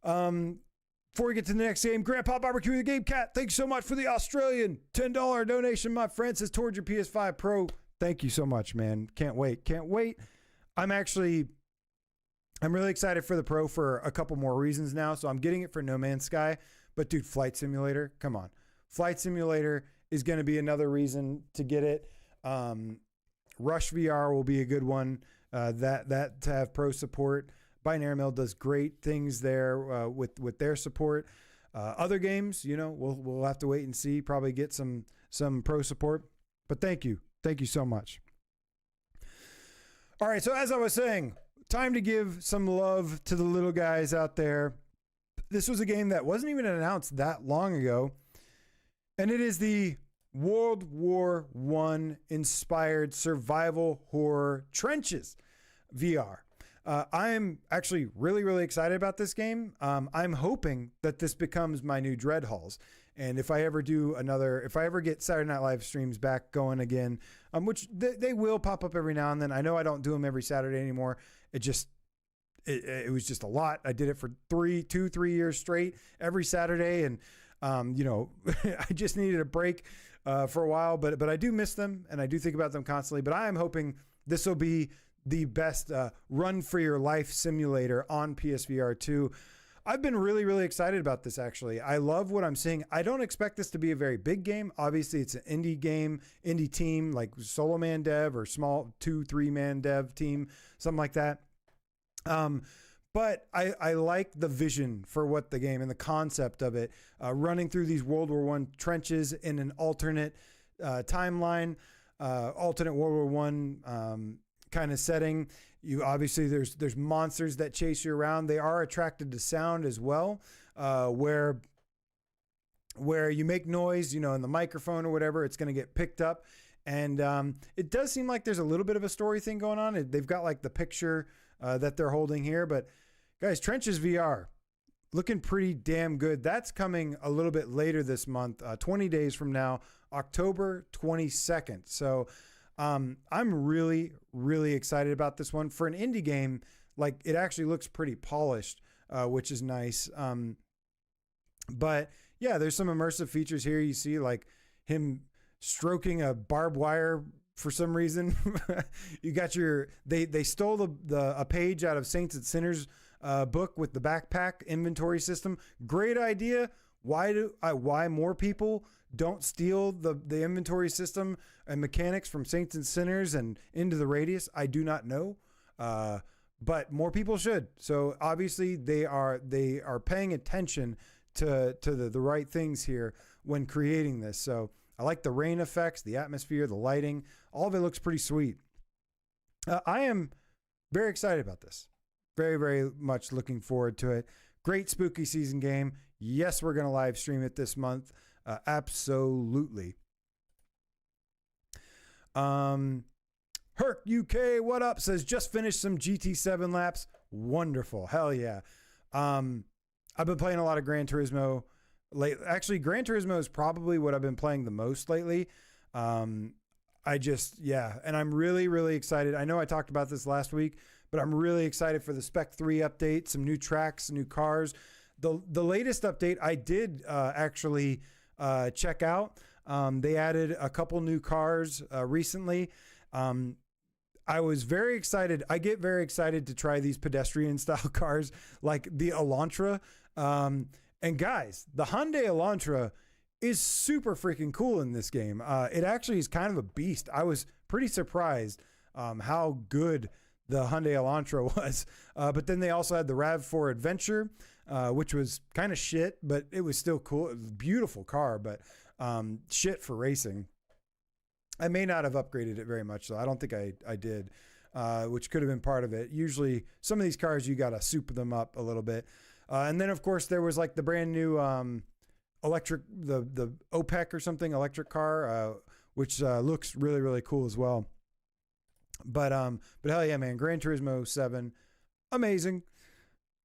Before we get to the next game, Grandpa Barbecue the Game Cat, thanks so much for the Australian $10 donation, my friend. Says towards your PS5 Pro. Thank you so much, man. Can't wait. I'm really excited for the Pro for a couple more reasons now. So I'm getting it for No Man's Sky. But dude, Flight Simulator, come on. Flight Simulator is going to be another reason to get it. Rush VR will be a good one. That to have Pro support. Binary Mill does great things there with their support. Other games, we'll have to wait and see. Probably get some Pro support. But thank you so much. All right, so as I was saying, time to give some love to the little guys out there. This was a game that wasn't even announced that long ago, and it is the World War I inspired survival horror Trenches VR. I'm actually really, really excited about this game. I'm hoping that this becomes my new Dread Halls. And if I ever get Saturday Night Live streams back going again, which they will pop up every now and then. I know I don't do them every Saturday anymore. It was just a lot. I did it for 3 years straight every Saturday. And, I just needed a break for a while, but I do miss them and I do think about them constantly. But I am hoping this will be the best run for your life simulator on PSVR 2. I've been really, really excited about this, actually. I love what I'm seeing. I don't expect this to be a very big game. Obviously, it's an indie game, indie team, like solo man dev or small 2-3 man dev team, something like that. But I like the vision for what the game and the concept of it, running through these World War I trenches in an alternate timeline, alternate World War I kind of setting. You obviously there's monsters that chase you around. They are attracted to sound as well, where you make noise, in the microphone or whatever, it's going to get picked up. And it does seem like there's a little bit of a story thing going on. They've got like the picture that they're holding here, but guys, Trenches VR looking pretty damn good. That's coming a little bit later this month, 20 days from now, October 22nd. So I'm really, really excited about this one. For an indie game, like it actually looks pretty polished, which is nice. But yeah, there's some immersive features here. You see like him stroking a barbed wire for some reason. You got they stole a page out of Saints and Sinners book with the backpack inventory system. Great idea. Why more people don't steal the inventory system and mechanics from Saints and Sinners and into the Radius, I do not know. But more people should. So obviously they are paying attention to the right things here when creating this. So I like the rain effects, the atmosphere, the lighting. All of it looks pretty sweet. I am very excited about this. Very, very much looking forward to it. Great spooky season game. Yes, we're going to live stream it this month. Absolutely. Herc UK, what up? Says just finished some GT7 laps. Wonderful. Hell yeah. I've been playing a lot of Gran Turismo lately. Actually, Gran Turismo is probably what I've been playing the most lately. And I'm really, really excited. I know I talked about this last week, but I'm really excited for the Spec 3 update, some new tracks, new cars. The latest update I did actually check out. They added a couple new cars recently. I was very excited. I get very excited to try these pedestrian style cars like the Elantra. And guys, the Hyundai Elantra is super freaking cool in this game. It actually is kind of a beast. I was pretty surprised how good the Hyundai Elantra was. But then they also had the RAV4 Adventure, which was kind of shit, but it was still cool. It was a beautiful car, but shit for racing. I may not have upgraded it very much, though. I don't think I did, which could have been part of it. Usually, some of these cars, you got to soup them up a little bit. And then, of course, there was like the brand new electric, the OPEC or something, electric car, which looks really, really cool as well. But hell yeah, man. Gran Turismo 7, amazing.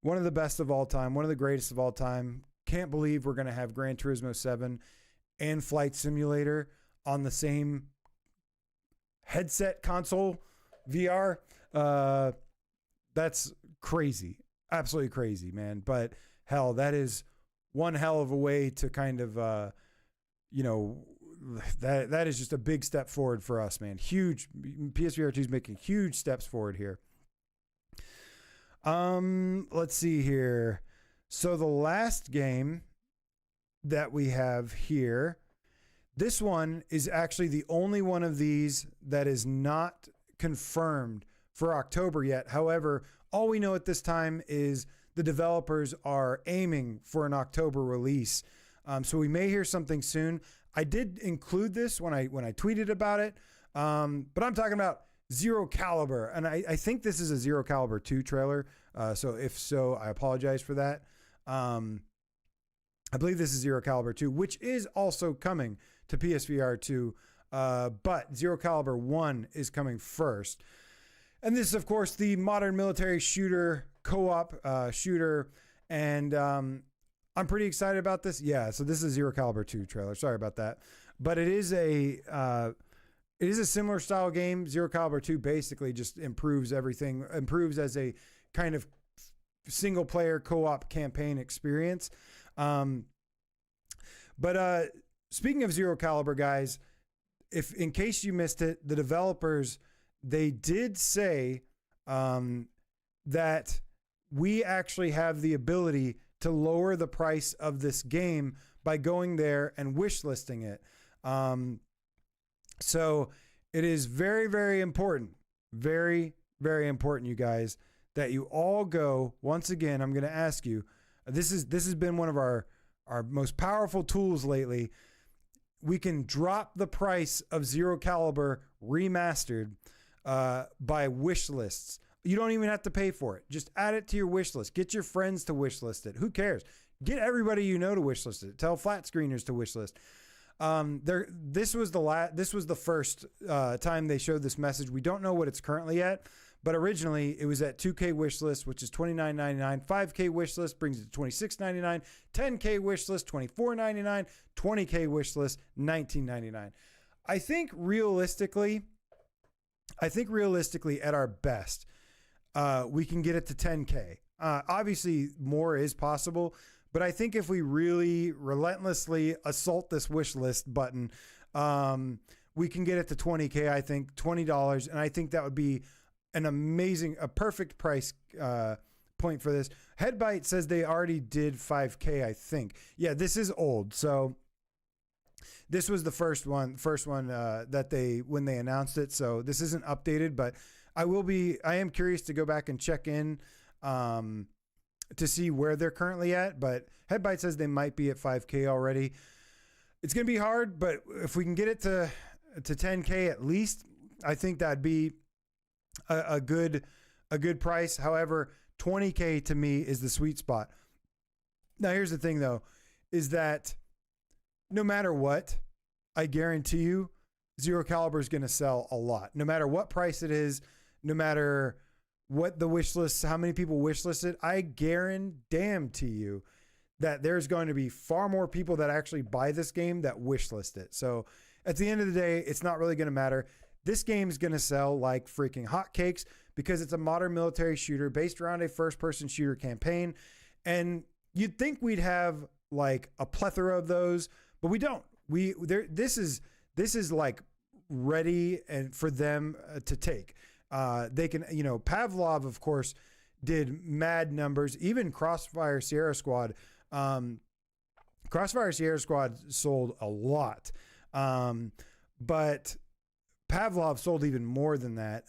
One of the best of all time. One of the greatest of all time. Can't believe we're going to have Gran Turismo 7 and Flight Simulator on the same headset console VR. That's crazy. Absolutely crazy, man. But hell, that is one hell of a way to kind of, you know, that is just a big step forward for us, man. Huge. PSVR2 is making huge steps forward here. Let's see here. So the last game that we have here, this one is actually the only one of these that is not confirmed for October yet. However, all we know at this time is the developers are aiming for an October release. So we may hear something soon. I did include this when I tweeted about it, but I'm talking about Zero Caliber, and I think this is a Zero Caliber 2 trailer. So if so, I apologize for that. I believe this is Zero Caliber 2, which is also coming to PSVR 2, but Zero Caliber 1 is coming first. And this is, of course, the modern military shooter, co-op shooter, and I'm pretty excited about this. Yeah, so this is Zero Caliber 2 trailer. Sorry about that. But it is a similar style game. Zero Caliber 2 basically just improves everything, improves as a kind of single player co-op campaign experience. But speaking of Zero Caliber, guys, if in case you missed it, the developers, they did say that we actually have the ability to lower the price of this game by going there and wish listing it. So it is very, very important, very, very important, you guys, that you all go. Once again, I'm going to ask you, this has been one of our most powerful tools lately. We can drop the price of Zero Caliber Remastered by wish lists. You don't even have to pay for it. Just add it to your wish list. Get your friends to wish list it. Who cares? Get everybody you know to wish list it. Tell flat screeners to wish list. This was the first time they showed this message. We don't know what it's currently at, but originally it was at 2K wish list, which is $29.99. 5K wish list brings it to $26.99. 10K wish list $24.99. 20K wish list $19.99. I think realistically, at our best, we can get it to 10K. Obviously, more is possible, but I think if we really relentlessly assault this wish list button, we can get it to 20K. I think $20, and I think that would be a perfect price point for this. Headbite says they already did 5K. I think, yeah, this is old, so. This was the first one that when they announced it. So this isn't updated, but I am curious to go back and check in to see where they're currently at. But Headbite says they might be at 5K already. It's going to be hard, but if we can get it to 10K at least, I think that'd be a good price. However, 20K to me is the sweet spot. Now, here's the thing though, is that no matter what, I guarantee you, Zero Caliber is going to sell a lot. No matter what price it is, no matter what the wish list, how many people wish listed, I guarantee you that there's going to be far more people that actually buy this game that wish list it. So at the end of the day, it's not really going to matter. This game is going to sell like freaking hotcakes because it's a modern military shooter based around a first-person shooter campaign. And you'd think we'd have like a plethora of those, but we don't. This is like ready and for them to take. They can, Pavlov, of course, did mad numbers. Even Crossfire Sierra Squad sold a lot, but Pavlov sold even more than that.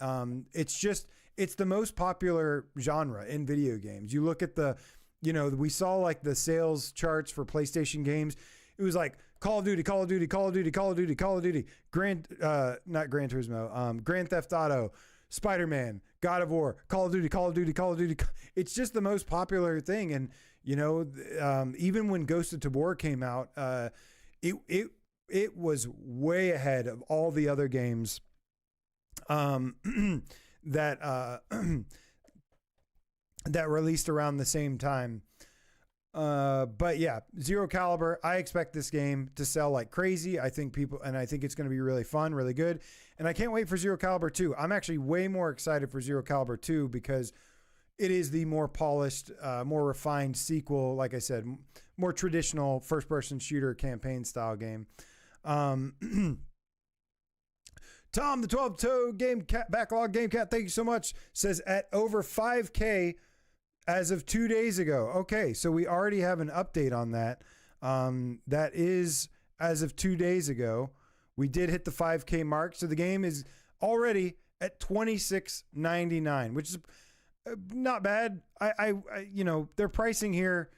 It's the most popular genre in video games. You look at we saw like the sales charts for PlayStation games. It was like Call of Duty, Call of Duty, Call of Duty, Call of Duty, Call of Duty, not Gran Turismo, Grand Theft Auto, Spider-Man, God of War, Call of Duty, Call of Duty, Call of Duty. It's just the most popular thing. And, even when Ghost of Tabor came out, it was way ahead of all the other games that released around the same time. But yeah, Zero Caliber. I expect this game to sell like crazy. I think it's going to be really fun, really good. And I can't wait for Zero Caliber 2. I'm actually way more excited for Zero Caliber 2 because it is the more polished, more refined sequel. Like I said, more traditional first-person shooter campaign style game. Tom, the 12-toe game cat backlog game cat, thank you so much. Says at over 5K as of 2 days ago. Okay, so we already have an update on that. That is as of 2 days ago. We did hit the 5K mark, so the game is already at $26.99, which is not bad. I their pricing here,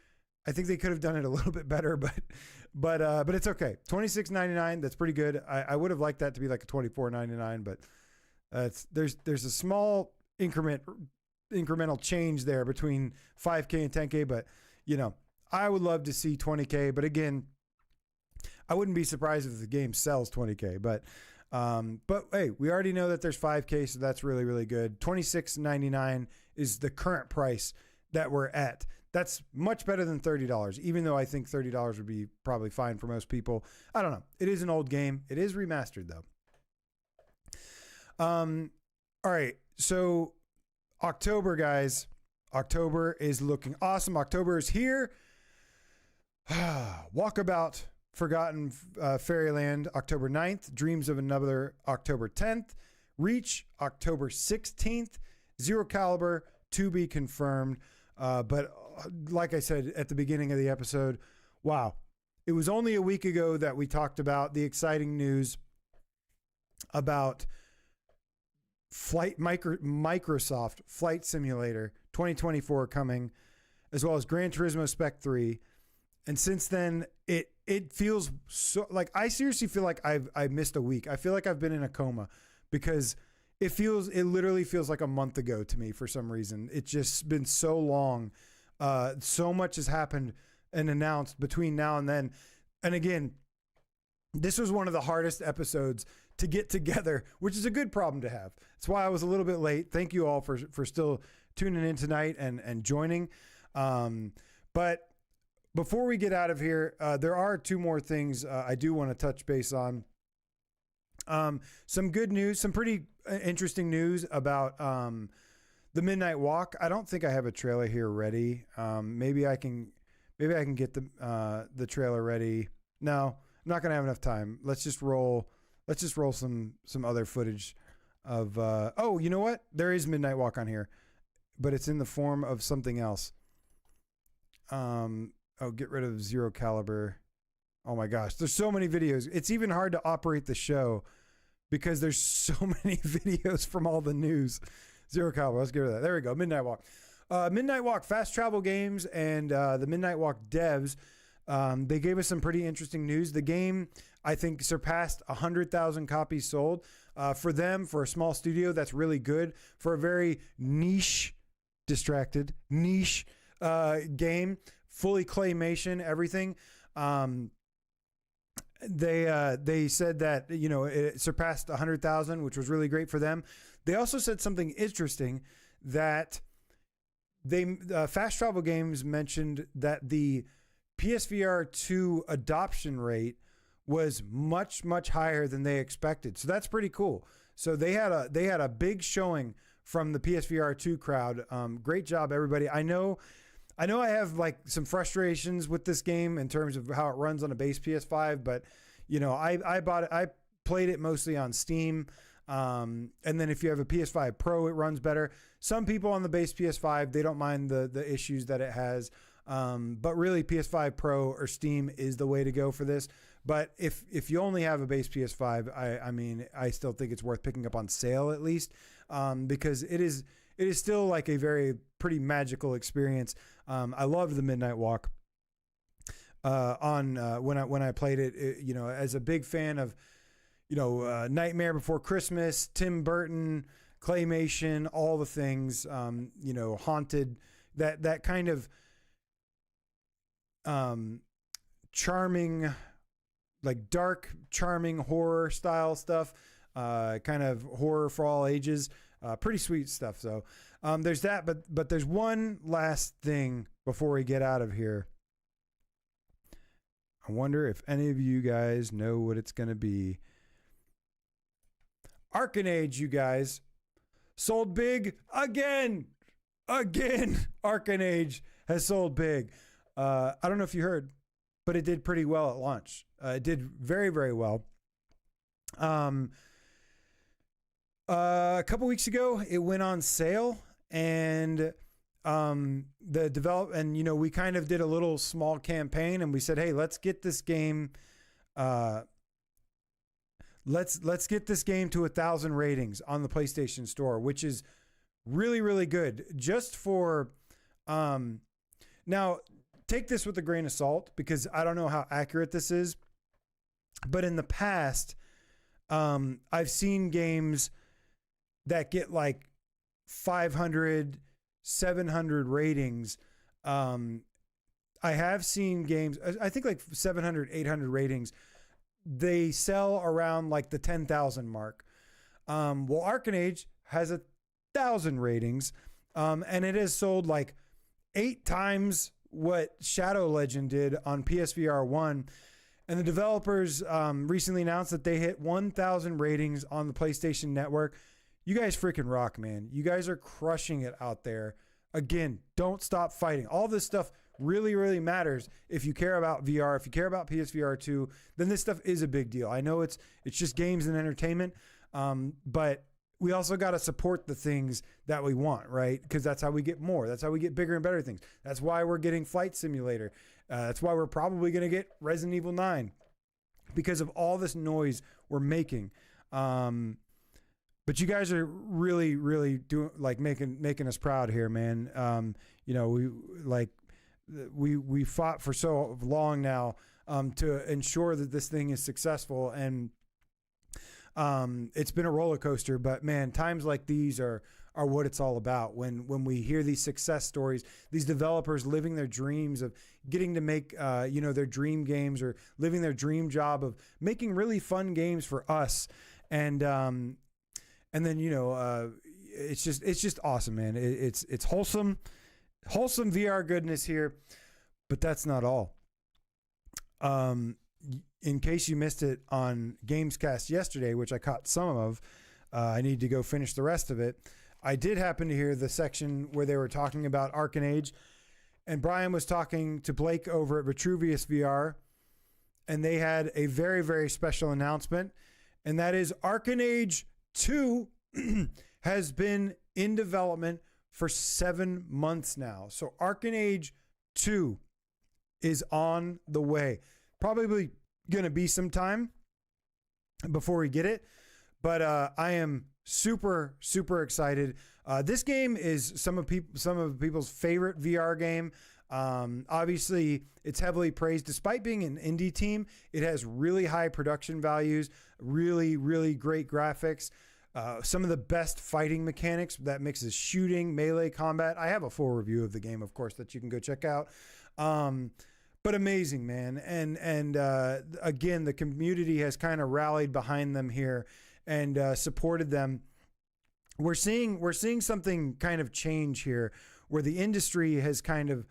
I think they could have done it a little bit better, but it's okay. $26.99, that's pretty good. I would have liked that to be like a $24.99, but there's a small incremental change there between 5K and 10K, but I would love to see 20K, but again, I wouldn't be surprised if the game sells 20K, but hey, we already know that there's 5K, so that's really, really good. $26.99 is the current price that we're at. That's much better than $30, even though I think $30 would be probably fine for most people. I don't know. It is an old game. It is remastered, though. All right. So October, guys. October is looking awesome. October is here. Walkabout, Forgotten Fairyland, October 9th. Dreams of Another, October 10th. Reach, October 16th. Zero Caliber, to be confirmed. But like I said at the beginning of the episode, wow. It was only a week ago that we talked about the exciting news about Microsoft Flight Simulator 2024 coming, as well as Gran Turismo Spec 3. And since then, it feels so like I seriously feel like I've missed a week. I feel like I've been in a coma because it literally feels like a month ago to me for some reason. It's just been so long. So much has happened and announced between now and then. And again, this was one of the hardest episodes to get together, which is a good problem to have. That's why I was a little bit late. Thank you all for still tuning in tonight and joining. But before we get out of here, there are two more things I do want to touch base on. Some good news, some pretty interesting news about the Midnight Walk. I don't think I have a trailer here ready. Maybe I can get the trailer ready. No, I'm not gonna have enough time. Let's just roll some other footage of oh, you know what? There is Midnight Walk on here, but it's in the form of something else. Oh, get rid of Zero Caliber. Oh my gosh, there's so many videos. It's even hard to operate the show because there's so many videos from all the news. Zero Caliber, let's get rid of that. There we go, Midnight Walk. Midnight Walk Fast Travel Games and the Midnight Walk devs, they gave us some pretty interesting news. The game, I think, surpassed 100,000 copies sold. For them, for a small studio, that's really good. For a very niche game, fully claymation, everything. They said that, it surpassed 100,000, which was really great for them. They also said something interesting that Fast Travel Games mentioned that the PSVR 2 adoption rate was much, much higher than they expected. So that's pretty cool. So they had a big showing from the PSVR 2 crowd. Great job, everybody. I know I have like some frustrations with this game in terms of how it runs on a base PS5, but I bought it. I played it mostly on Steam. And then if you have a PS5 Pro, it runs better. Some people on the base PS5, they don't mind the issues that it has. But really PS5 Pro or Steam is the way to go for this. But if you only have a base PS5, I mean, I still think it's worth picking up on sale at least, because it is still like a very pretty magical experience. I loved the Midnight Walk. When I played it, as a big fan of, Nightmare Before Christmas, Tim Burton, claymation, all the things, haunted, that kind of charming, like dark, charming horror style stuff, kind of horror for all ages, pretty sweet stuff. So there's that, but there's one last thing before we get out of here. I wonder if any of you guys know what it's going to be. Arken Age, you guys. Sold big again. Arken Age has sold big. I don't know if you heard, but it did pretty well at launch. It did very, very well. A couple weeks ago, it went on sale, and we kind of did a little small campaign, and we said, hey, let's get this game. Let's get this game to 1,000 ratings on the PlayStation Store, which is really, really good. Just for now, take this with a grain of salt, because I don't know how accurate this is, but in the past, I've seen games that get like 500, 700 ratings. I have seen games, I think like 700, 800 ratings. They sell around like the 10,000 mark. Well, Arken Age has 1,000 ratings, and it has sold like 8 times what Shadow Legend did on PSVR 1. And the developers recently announced that they hit 1,000 ratings on the PlayStation Network. You guys freaking rock, man. You guys are crushing it out there. Again, don't stop fighting. All this stuff really, really matters. If you care about VR, if you care about PSVR 2, then this stuff is a big deal. I know it's just games and entertainment, but we also got to support the things that we want, right? Because that's how we get more. That's how we get bigger and better things. That's why we're getting Flight Simulator. That's why we're probably going to get Resident Evil 9, because of all this noise we're making. But you guys are really, really doing, like, making us proud here, man. We fought for so long now to ensure that this thing is successful, and it's been a roller coaster. But man, times like these are what it's all about. When we hear these success stories, these developers living their dreams of getting to make their dream games, or living their dream job of making really fun games for us, and then it's just awesome, man. It's wholesome VR goodness here, but that's not all. In case you missed it on Gamescast yesterday, which I caught some of, I need to go finish the rest of it. I did happen to hear the section where they were talking about Arken Age, and Brian was talking to Blake over at Vitruvius VR, and they had a very, very special announcement, and that is Arken Age 2 has been in development for 7 months now. So Arken Age 2 is on the way. Probably going to be some time before we get it, but I am super, super excited. This game is some of people's favorite VR game. Obviously, it's heavily praised. Despite being an indie team, it has really high production values, really, really great graphics. Some of the best fighting mechanics that mixes shooting, melee combat. I have a full review of the game, of course, that you can go check out. But amazing, man. And again, the community has kind of rallied behind them here and supported them. We're seeing something kind of change here, where the industry is kind of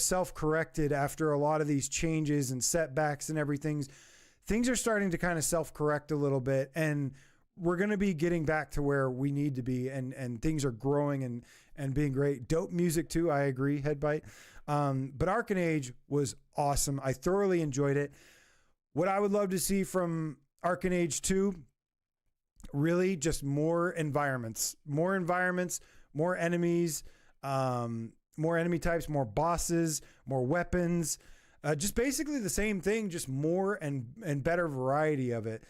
self-corrected after a lot of these changes and setbacks and everything. Things are starting to kind of self-correct a little bit, and we're going to be getting back to where we need to be, and things are growing and being great. Dope music too. I agree. Headbite. But Arken Age was awesome. I thoroughly enjoyed it. What I would love to see from Arken Age 2, really just more environments, more enemies, more enemy types, more bosses, more weapons, just basically the same thing, just more and better variety of it.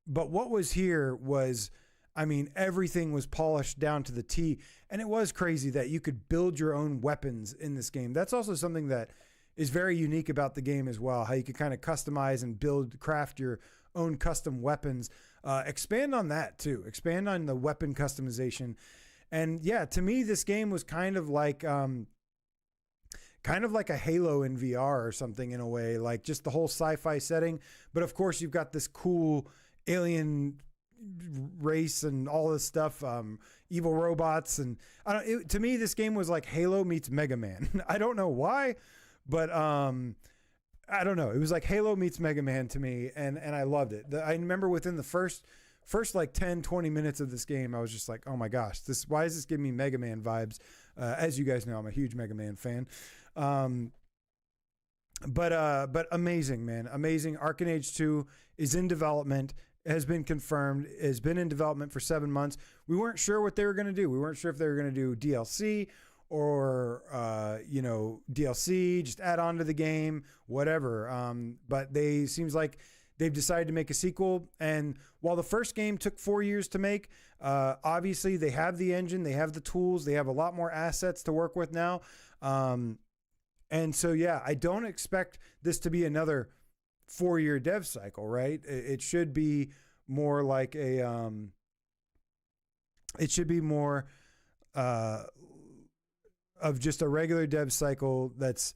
But what was here was, I mean, everything was polished down to the T, and it was crazy that you could build your own weapons in this game. That's also something that is very unique about the game as well, how you could kind of customize and craft your own custom weapons. Expand on that too. Expand on the weapon customization. And yeah, to me, this game was kind of like a Halo in VR or something, in a way, like just the whole sci-fi setting. But of course, you've got this cool alien race and all this stuff, evil robots, and to me, this game was like Halo meets Mega Man. I don't know why, but I don't know. It was like Halo meets Mega Man to me, and I loved it. I remember within the first like 10, 20 minutes of this game, I was just like, oh my gosh, why is this giving me Mega Man vibes? As you guys know, I'm a huge Mega Man fan. But amazing, man. Amazing. Arken Age 2 is in development, has been confirmed, has been in development for 7 months. We weren't sure what they were going to do. We weren't sure if they were going to do DLC or, DLC, just add on to the game, whatever. But seems like they've decided to make a sequel. And while the first game took 4 years to make, obviously they have the engine, they have the tools, they have a lot more assets to work with now. And so, yeah, I don't expect this to be another 4-year dev cycle, right? It should be more like it should be more of just a regular dev cycle that's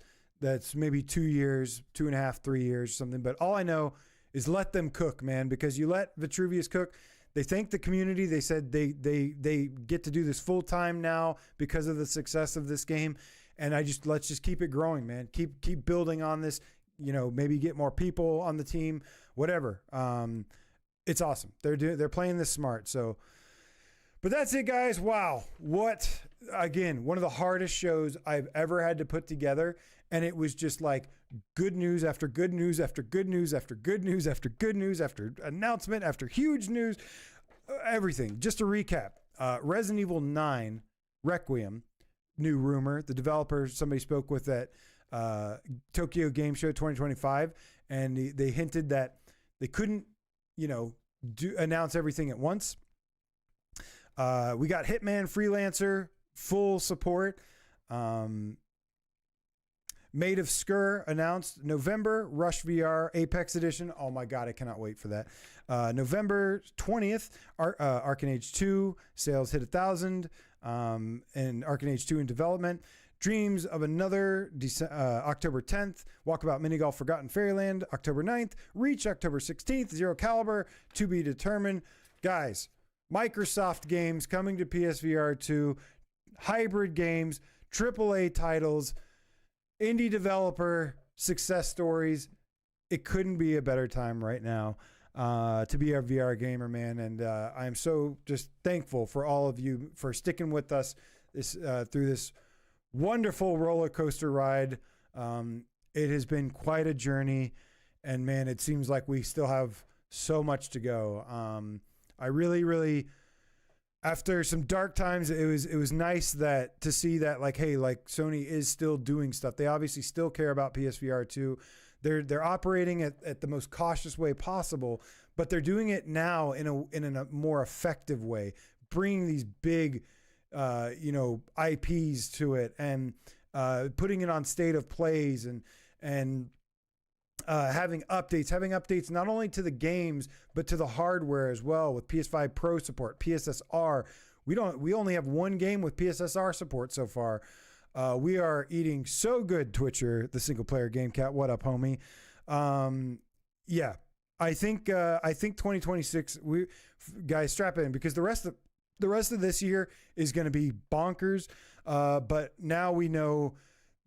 maybe 2 years, 2.5, 3 years, something. But all I know is let them cook, man, because you let Vitruvius cook. They thanked the community. They said they get to do this full time now because of the success of this game. And let's just keep it growing, man. Keep building on this, maybe get more people on the team, whatever. It's awesome. They're playing this smart. So, but that's it, guys. Wow. Again, one of the hardest shows I've ever had to put together. And it was just like good news after good news after good news after good news after good news after announcement after huge news, everything. Just to recap, Resident Evil 9 Requiem, new rumor. The developer, somebody spoke with at Tokyo Game Show 2025, and they hinted that they couldn't, announce everything at once. We got Hitman, Freelancer, full support. Maid of Sker announced November, Rush VR Apex Edition. Oh my God, I cannot wait for that. November 20th, Arken Age 2 sales hit 1,000, and Arken Age 2 in development. Dreams of Another, October 10th. Walkabout Minigolf Forgotten Fairyland, October 9th. Reach, October 16th. Zero Caliber, to be determined. Guys, Microsoft games coming to PSVR 2, hybrid games, AAA titles, indie developer success stories. It couldn't be a better time right now to be a VR gamer, man. And I'm so just thankful for all of you for sticking with us through this wonderful roller coaster ride. It has been quite a journey, and man, it seems like we still have so much to go. I really, after some dark times, it was nice to see that, like, hey, like Sony is still doing stuff. They obviously still care about PSVR 2. They're operating at the most cautious way possible, but they're doing it now in a more effective way, bringing these big, IPs to it, and putting it on state of plays, and having updates not only to the games but to the hardware as well, with PS5 Pro support, PSSR. We only have one game with PSSR support so far. We are eating so good, Twitcher, the single player game cat. What up, homie? Yeah, I think 2026. We guys, strap in, because the rest of this year is going to be bonkers. But now we know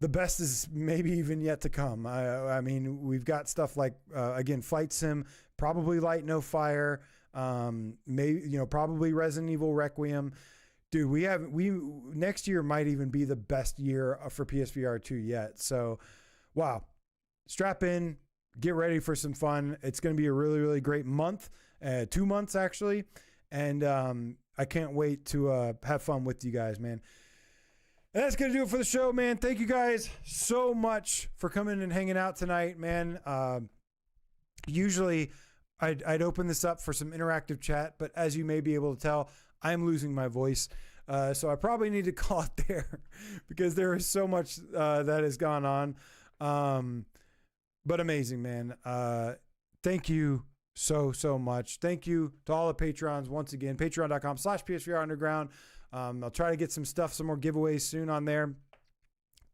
the best is maybe even yet to come. I mean, we've got stuff like, again, Flight Sim, probably Light No Fire, probably Resident Evil Requiem. Dude, next year might even be the best year for PSVR 2 yet. So, wow. Strap in, get ready for some fun. It's going to be a really, really great month, 2 months actually. And I can't wait to have fun with you guys, man. And that's going to do it for the show, man. Thank you guys so much for coming and hanging out tonight, man. Usually I'd open this up for some interactive chat, but as you may be able to tell, I'm losing my voice. So I probably need to call it there because there is so much that has gone on. But amazing, man. Thank you so much. Thank you to all the Patrons once again. Patreon.com/PSVR Underground. I'll try to get some more giveaways soon on there.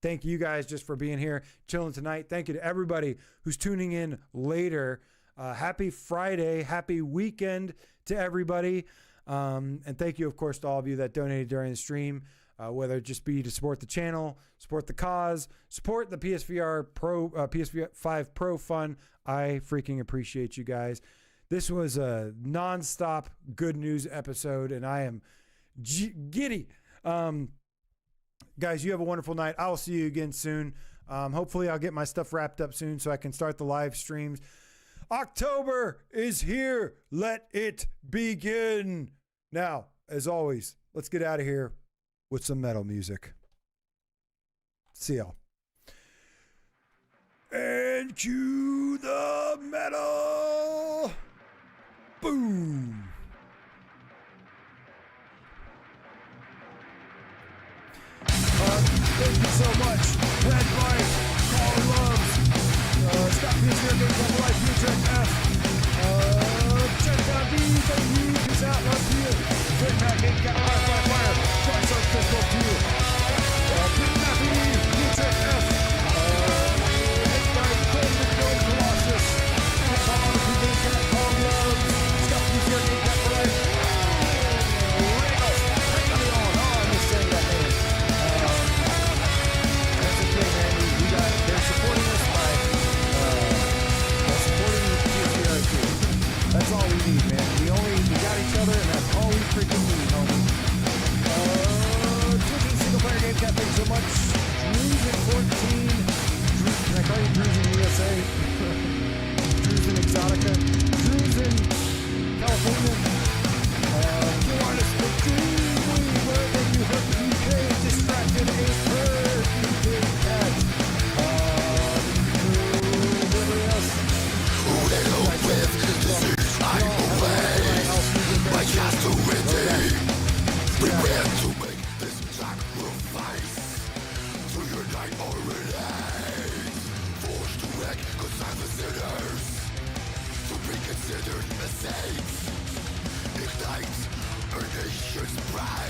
Thank you guys just for being here, chilling tonight. Thank you to everybody who's tuning in later. Happy Friday. Happy weekend to everybody. And thank you, of course, to all of you that donated during the stream. whether it just be to support the channel, support the cause, support the PSVR Pro, PSVR 5 Pro fun. I freaking appreciate you guys. This was a nonstop good news episode, and I am giddy. Guys, you have a wonderful night. I'll see you again soon. Hopefully I'll get my stuff wrapped up soon so I can start the live streams. October is here. Let it begin. Now, as always, let's get out of here with some metal music. See y'all. And cue the metal. Boom. Thank you so much. Red Life, Call Loves, Stop PSVR Dedicated Life, Future F. Check out these, thank you, peace out, love to you. Great Mac, ain't got fire, try some pistol to you. Big Nappy, Future F. Hitman, Cole, Colossus. Call Loves, Stop PSVR Dedicated Life. Reynolds, hang me on, I'm just saying that name. They're supporting us by supporting PSVR2. That's all we need, man. We got each other, and that's all we freaking need, homie. Twitching Single Player Game Cat, thanks so much. Druzen14. Can I call you Druzen USA? Druzen Exotica. Druzen California. You want to speak to me? Wherever you heard PK distracted a bird. PK cat. My castaway, prepare to make this sacrifice. To unite or relate, forced to act cause I'm a sinners. To be considered a saint, ignite a nation's pride.